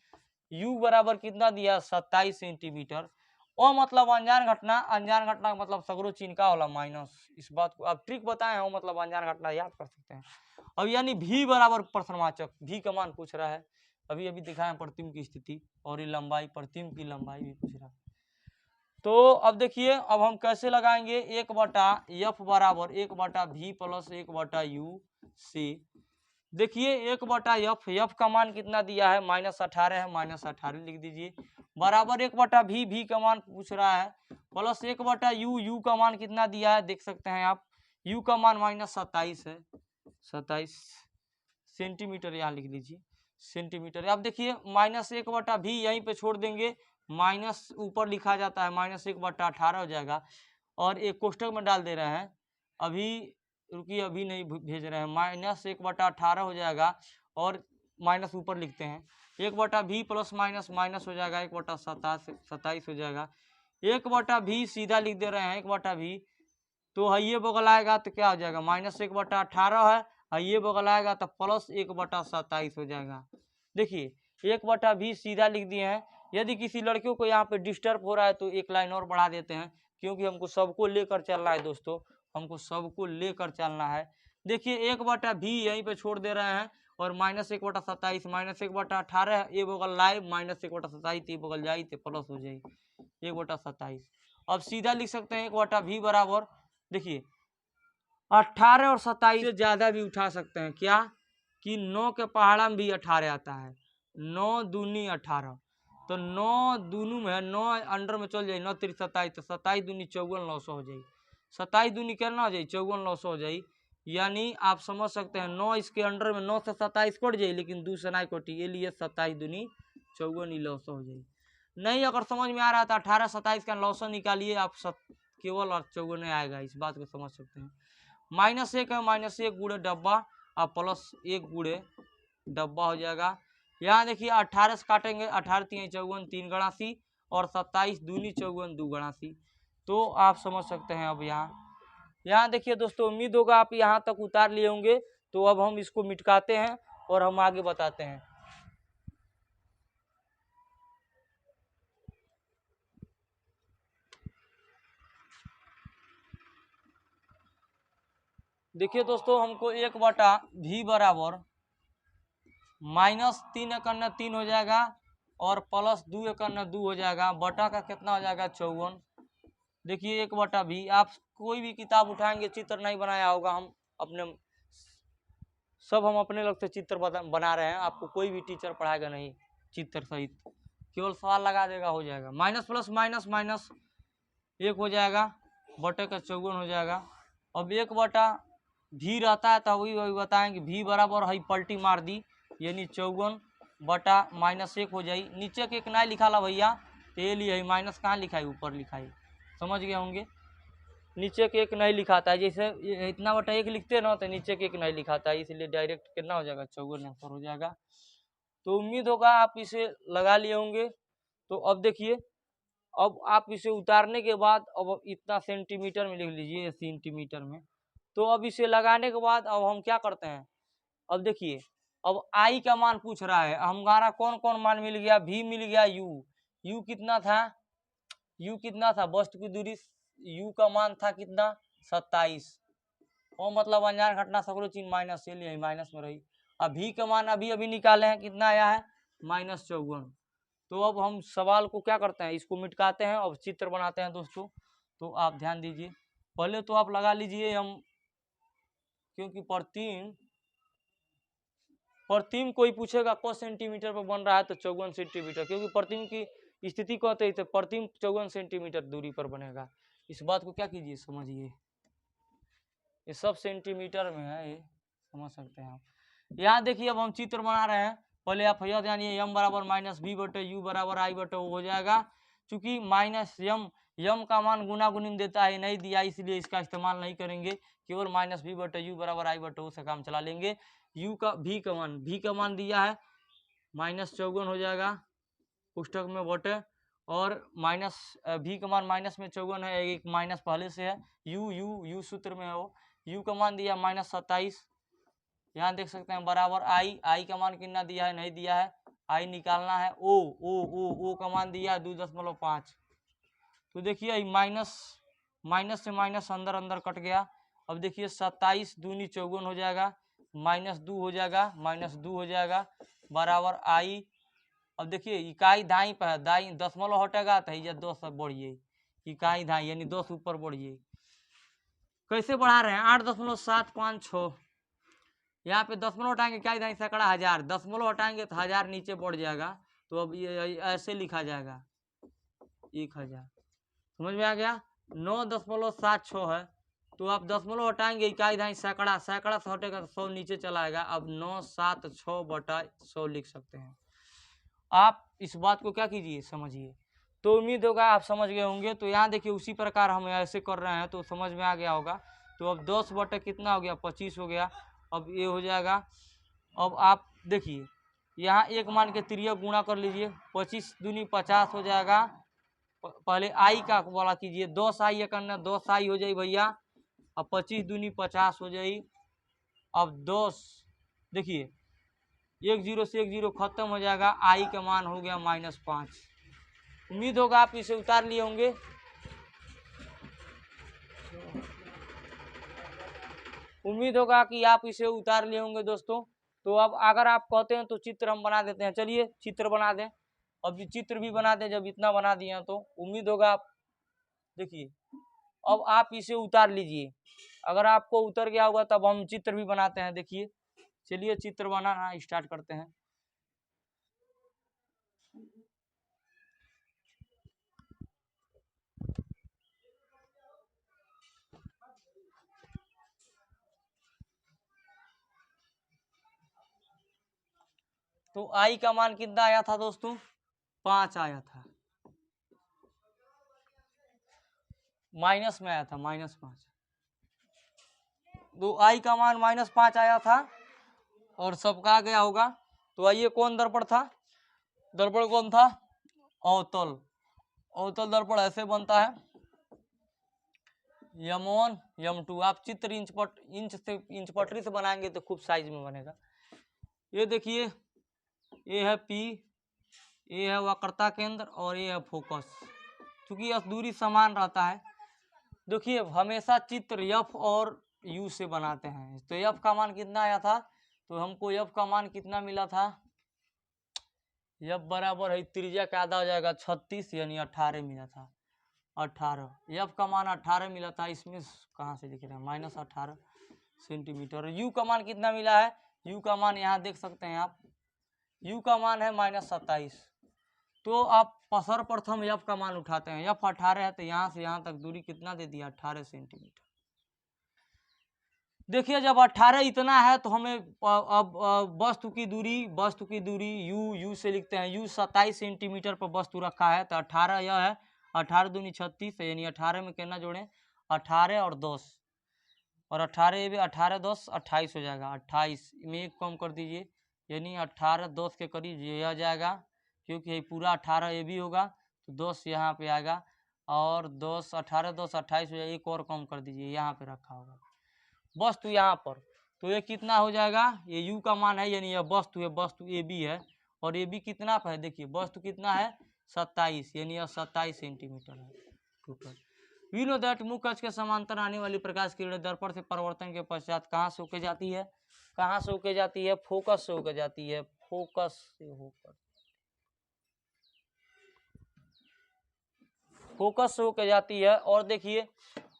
u बराबर कितना दिया 27 सेंटीमीटर। और मतलब अनजान घटना, अनजान घटना का मतलब सगरो चिन्ह का होला माइनस, इस बात को आप ट्रिक बताए हो मतलब अनजान घटना याद कर सकते हैं। अब यानी v बराबर प्रश्नवाचक, v का मान पूछ रहा है, अभी अभी दिखाए प्रतिबिंब की स्थिति और ये लंबाई, प्रतिबिंब की लंबाई भी पूछ रहा है। तो अब देखिए अब हम कैसे लगाएंगे, 1/f बराबर 1/v प्लस 1/u से। देखिए 1/f, f का मान कितना दिया है -18 है, -18 लिख दीजिए, बराबर 1/v, v का मान पूछ रहा है, प्लस 1/u, u का मान कितना दिया है देख सकते हैं आप, u का मान -27 है, 27 सेंटीमीटर यहाँ लिख लीजिए सेंटीमीटर। अब देखिए -1/v यहीं पे छोड़ देंगे, माइनस ऊपर लिखा जाता है, -1/18 हो जाएगा, और एक कोष्टक में डाल दे रहे हैं, अभी रुकिए अभी नहीं भेज रहे हैं, -1/18 हो जाएगा, और माइनस ऊपर लिखते हैं, 1/v प्लस माइनस माइनस हो जाएगा, 1/27 हो जाएगा, 1/v सीधा लिख दे रहे हैं 1/v, तो ये बगल आएगा तो क्या हो जाएगा, -1/18 है, ये बगल आएगा तो प्लस 1/27 हो जाएगा। देखिए 1/v सीधा लिख दिए हैं। यदि किसी लड़कियों को यहाँ पे डिस्टर्ब हो रहा है तो एक लाइन और बढ़ा देते हैं, क्योंकि हमको सबको लेकर चलना है दोस्तों, हमको सबको लेकर चलना है। देखिए 1/v यहीं पे छोड़ दे रहे हैं, और -1/27, -1/18 ये बगल लाए, -1/27 ये बगल जाई तो प्लस हो जाए 1/27। अब सीधा लिख सकते हैं 1/v बराबर, देखिए 18 और 27 से ज्यादा भी उठा सकते हैं, क्या कि 9 के पहाड़ा में भी 18 आता है, 9 दूनी 18, तो 9 दूनू में 9 अंडर में चल जाए, 9 3 27, तो 27 दूनी 54 900 हो जाए, 27 दूनी कितना हो जाए 54 900 हो जाए। यानी आप समझ सकते हैं 9 इसके अंडर में 9 से 27 कट जाए, लेकिन 2 से नहीं कटी, ये लिए 27 दूनी 54 ही लॉस हो जाए। नहीं अगर समझ में आ रहा था 18 27 का लॉस निकालिए आप, केवल 54 आएगा, इस बात को समझ सकते हैं। -1 है, -1 गुड़े डब्बा और प्लस 1 गुड़े डब्बा हो जाएगा। यहाँ देखिए 18 से काटेंगे, 18 3 54 3 गणासी, और 27 दूनी 54 2 गणासी, तो आप समझ सकते हैं। अब यहाँ देखिए दोस्तों, उम्मीद होगा आप यहाँ तक उतार लिए होंगे, तो अब हम इसको मिटकाते हैं और हम आगे बताते हैं। देखिए दोस्तों, हमको 1/v बराबर -3 हो जाएगा, और प्लस 2 हो जाएगा, बटा का कितना हो जाएगा 54। देखिए 1/v, आप कोई भी किताब उठाएंगे चित्र नहीं बनाया होगा, हम अपने सब हम अपने लग से चित्र बना रहे हैं, आपको कोई भी टीचर पढ़ाएगा नहीं चित्र सहित, केवल सवाल लगा देगा, हो जाएगा। माइनस प्लस माइनस माइनस 1 हो जाएगा, बटे का 54 हो जाएगा। अब 1/v रहता है तो वही बताएंगे, v बराबर है पलटी मार दी, यानी 54/-1 हो जाए। नीचे के एक ना लिखा ला भैया, तो ये लिए माइनस कहाँ लिखा है, ऊपर लिखा है, समझ गए होंगे। नीचे के एक नहीं लिखाता है, जैसे इतना बटा 1 लिखते ना तो नीचे के एक नहीं लिखाता है, इसलिए डायरेक्ट कितना हो जाएगा 54 आंसर हो जाएगा। तो उम्मीद होगा आप इसे लगा लिए होंगे। तो अब देखिए, अब आप इसे उतारने के बाद अब इतना सेंटीमीटर में लिख लीजिए, सेंटीमीटर में। तो अब इसे लगाने के बाद अब हम क्या करते हैं, अब देखिए अब आई का मान पूछ रहा है, हमारा कौन कौन मान मिल गया, v मिल गया, u कितना था, u कितना था, वस्तु की दूरी u का मान था कितना 27, और मतलब अनजान घटना सगरो चिन्ह माइनस से लिए माइनस में रही। अब v का मान अभी अभी निकाले हैं, कितना आया है -54। तो अब हम सवाल को क्या करते हैं, इसको मिटकाते हैं और चित्र बनाते हैं दोस्तों। तो आप ध्यान दीजिए, पहले तो आप लगा लीजिए हम, क्योंकि प्रतिबिंब कोई पूछेगा क सेंटीमीटर पर बन रहा है तो 54 सेंटीमीटर, क्योंकि प्रतिबिंब की स्थिति कहते हैं तो प्रतिबिंब 54 सेंटीमीटर दूरी पर बनेगा। इस बात को क्या कीजिए, समझिए, ये सब सेंटीमीटर में है, ये समझ सकते हैं आप। यहाँ देखिए अब हम चित्र बना रहे हैं। पहले आप यह जानिए m बराबर माइनस बी बटे यू बराबर आई बटे ओ हो जाएगा। चूंकि माइनस यम का मान गुना गुनी में देता है, नहीं दिया, इसलिए इसका इस्तेमाल नहीं करेंगे। केवल माइनस बी बटे यू बराबर आई बटे ओ से काम चला लेंगे। यू का भी का मान दिया है -54 हो जाएगा पुस्तक में बटे, और माइनस भी का मान माइनस में 54 है, एक माइनस पहले से है। यू सूत्र में हो, यू का मान दिया -27, यहाँ देख सकते हैं बराबर आई का मान कितना दिया है, नहीं दिया है, आई निकालना है। ओ का मान दिया है 2.5। तो देखिए माइनस से माइनस अंदर अंदर कट गया। अब देखिए 27 दूनी 54 हो जाएगा, -2 हो जाएगा, -2 हो जाएगा बराबर आई। अब देखिए इकाई दाई पर है, दाई दशमलव हटेगा तो ये 10 बढ़िए, इकाई दाई यानी 10 ऊपर बढ़िए। कैसे बढ़ा रहे हैं, 8.756, यहाँ पे दशमलव हटाएंगे क्या इकाई सैकड़ा हजार, दशमलव हटाएंगे तो हजार नीचे बढ़ जाएगा। तो अब ये ऐसे लिखा जाएगा 1000। समझ में आ गया। 9.76 है, तो आप दशमलव हटाएंगे इकाई दाई सैकड़ा से हटेगा तो 100 नीचे चला आएगा। अब 976/100 लिख सकते हैं। आप इस बात को क्या कीजिए, समझिए। तो उम्मीद होगा आप समझ गए होंगे। तो यहाँ देखिए उसी प्रकार हम ऐसे कर रहे हैं तो समझ में आ गया होगा। तो अब 10 बटे कितना हो गया, 25 हो गया। अब ये हो जाएगा। अब आप देखिए यहाँ एक मान के तिर्यक गुणा कर लीजिए, 25 दूनी 50 हो जाएगा। पहले आई का वाला कीजिए, 10 आई करना, 10 आई हो जाए भैया। अब 25 दूनी 50 हो जाए। अब 10 देखिए 1 0 से 1 0 खत्म हो जाएगा, आई का मान हो गया -5। उम्मीद होगा आप इसे उतार लिए होंगे। उम्मीद होगा कि आप इसे उतार लिए होंगे दोस्तों। तो अब अगर आप कहते हैं तो चित्र हम बना देते हैं, चलिए चित्र बना दें। अब चित्र भी बना दें, जब इतना बना दिए तो उम्मीद होगा आप देखिए। अब आप इसे उतार लीजिए, अगर आपको उतर गया होगा तब हम चित्र भी बनाते हैं। देखिए चलिए चित्र बनाना स्टार्ट करते हैं। तो आई का मान कितना आया था दोस्तों, 5 आया था, माइनस में आया था -5। तो आई का मान -5 आया था और सबका आ गया होगा। तो आइए कौन दर्पण था, दर्पण कौन था, अवतल। अवतल दर्पण ऐसे बनता है M1 M2। आप चित्र इंच पटरी से बनाएंगे तो खूब साइज में बनेगा। ये देखिए ये है P, ये है वक्रता केंद्र और ये है फोकस। क्योंकि यह दूरी समान रहता है। देखिए हमेशा चित्र F और U से बनाते हैं। तो F का मान कितना आया था, तो हमको F का मान कितना मिला था, F बराबर है त्रिज्या का आधा हो जाएगा 36 यानी 18 मिला था, 18। F का मान 18 मिला था, इसमें कहाँ से दिख रहा है, -18 सेंटीमीटर। U का मान कितना मिला है, U का मान यहाँ देख सकते हैं आप, U का मान है -27। तो आप सर्वप्रथम F का मान उठाते हैं, F 18 है तो यहाँ से यहाँ तक दूरी कितना दे दिया, 18 सेंटीमीटर। देखिए जब 18 इतना है तो हमें अब वस्तु की दूरी यू से लिखते हैं। यू 27 सेंटीमीटर पर वस्तु रखा है, तो 18 यह है, 18 दूनी 36 यानी 18 में कितना जोड़ें, 18 और 10, और 18 ये भी 18 10 28 हो जाएगा। 28 में एक कम कर दीजिए यानी 18 10 के करीब ये आ जाएगा, क्योंकि ये पूरा 18 ये भी होगा तो 10 यहाँ पे आएगा, और 10 18 10 28 हो जाएगा। एक और कम कर दीजिए, यहाँ पे रखा होगा वस्तु यहाँ पर। तो ये कितना हो जाएगा, ये यू का मान है यानी यह वस्तु है, वस्तु ए बी है, और ए बी कितना पर है, देखिए वस्तु कितना है 27 यानी यह 27 सेंटीमीटर है टोटल। वी नो दैट मुख्य अक्ष के समांतर आने वाली प्रकाश किरणें दर्पण से परिवर्तन के पश्चात कहाँ से होके जाती है, कहाँ से होके जाती है, फोकस से होकर जाती है, फोकस से होकर, फोकस से होकर जाती है। और देखिए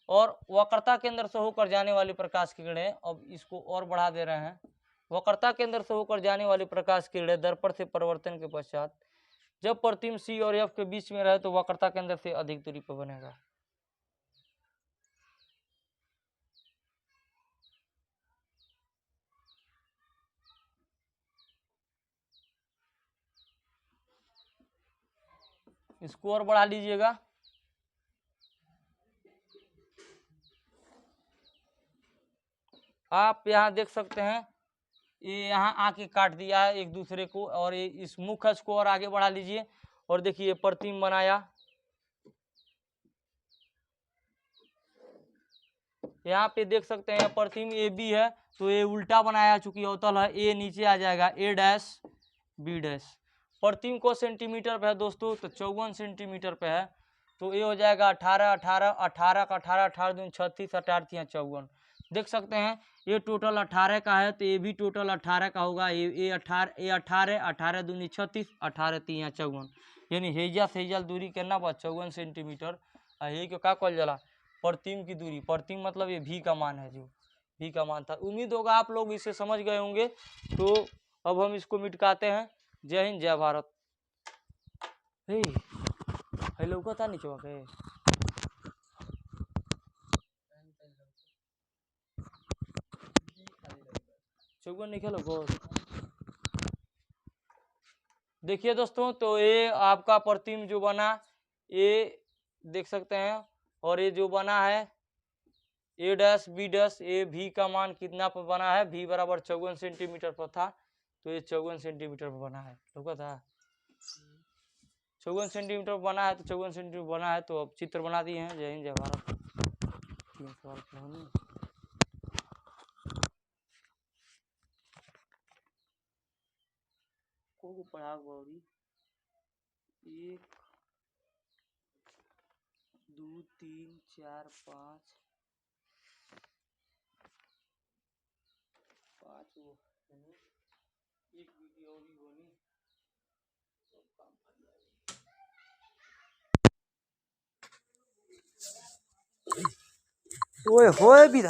और वक्रता केंद्र से होकर जाने वाली प्रकाश किरणें, अब इसको और बढ़ा दे रहे हैं, वक्रता केंद्र से होकर जाने वाली प्रकाश किरणें दर्पण से परिवर्तन के पश्चात जब प्रतिबिंब सी और एफ के बीच में रहे तो वक्रता केंद्र से अधिक दूरी पर बनेगा। इसको और बढ़ा लीजिएगा। आप यहाँ देख सकते हैं ये यहाँ आके काट दिया है एक दूसरे को, और ये इस मुख को और आगे बढ़ा लीजिए और देखिए प्रतिम बनाया। यहाँ पे देख सकते हैं प्रतिम ए बी है, तो ये उल्टा बनाया, चूंकि अवतल है ए नीचे आ जाएगा ए डैश बी डैश। प्रतिम को सेंटीमीटर पे है दोस्तों, तो 54 सेंटीमीटर पे है, तो ये हो जाएगा 18 18 18 का 18 18 दूनी 36 18 54। देख सकते हैं ये टोटल 18 का है, तो ये भी टोटल 18 का होगा। ये 18 18 दूनी 36 18 3 54, यानी हेजा से हेजा दूरी करना बा 54 सेंटीमीटर। यही को क्या कहल जाला, प्रतिम की दूरी। प्रतिम मतलब ये भी का मान है, जो भी का मान था। उम्मीद होगा आप लोग इसे समझ गए होंगे। तो अब हम इसको मिटकाते हैं। जय हिंद जय भारत। हेलो पता नहीं चौक है चौगन नहीं खेलो को। देखिए दोस्तों, तो ये आपका प्रतिम जो बना, ये देख सकते हैं, और ये जो बना है ए डैश बी डैश, ये भी का मान कितना पर बना है, भी बराबर 54 सेंटीमीटर पर था, तो ये 54 सेंटीमीटर पर बना है। लोग था 54 सेंटीमीटर बना है, तो 54 सेंटीमीटर बना है। तो अब चित्र बना दिए हैं। जय हिंद जय भारत। 3 सवाल को पढ़ा गौरी 1 2 3 4 5 वो एक वीडियो भी बनी, सब काम कर जाएगी। ओए होए भी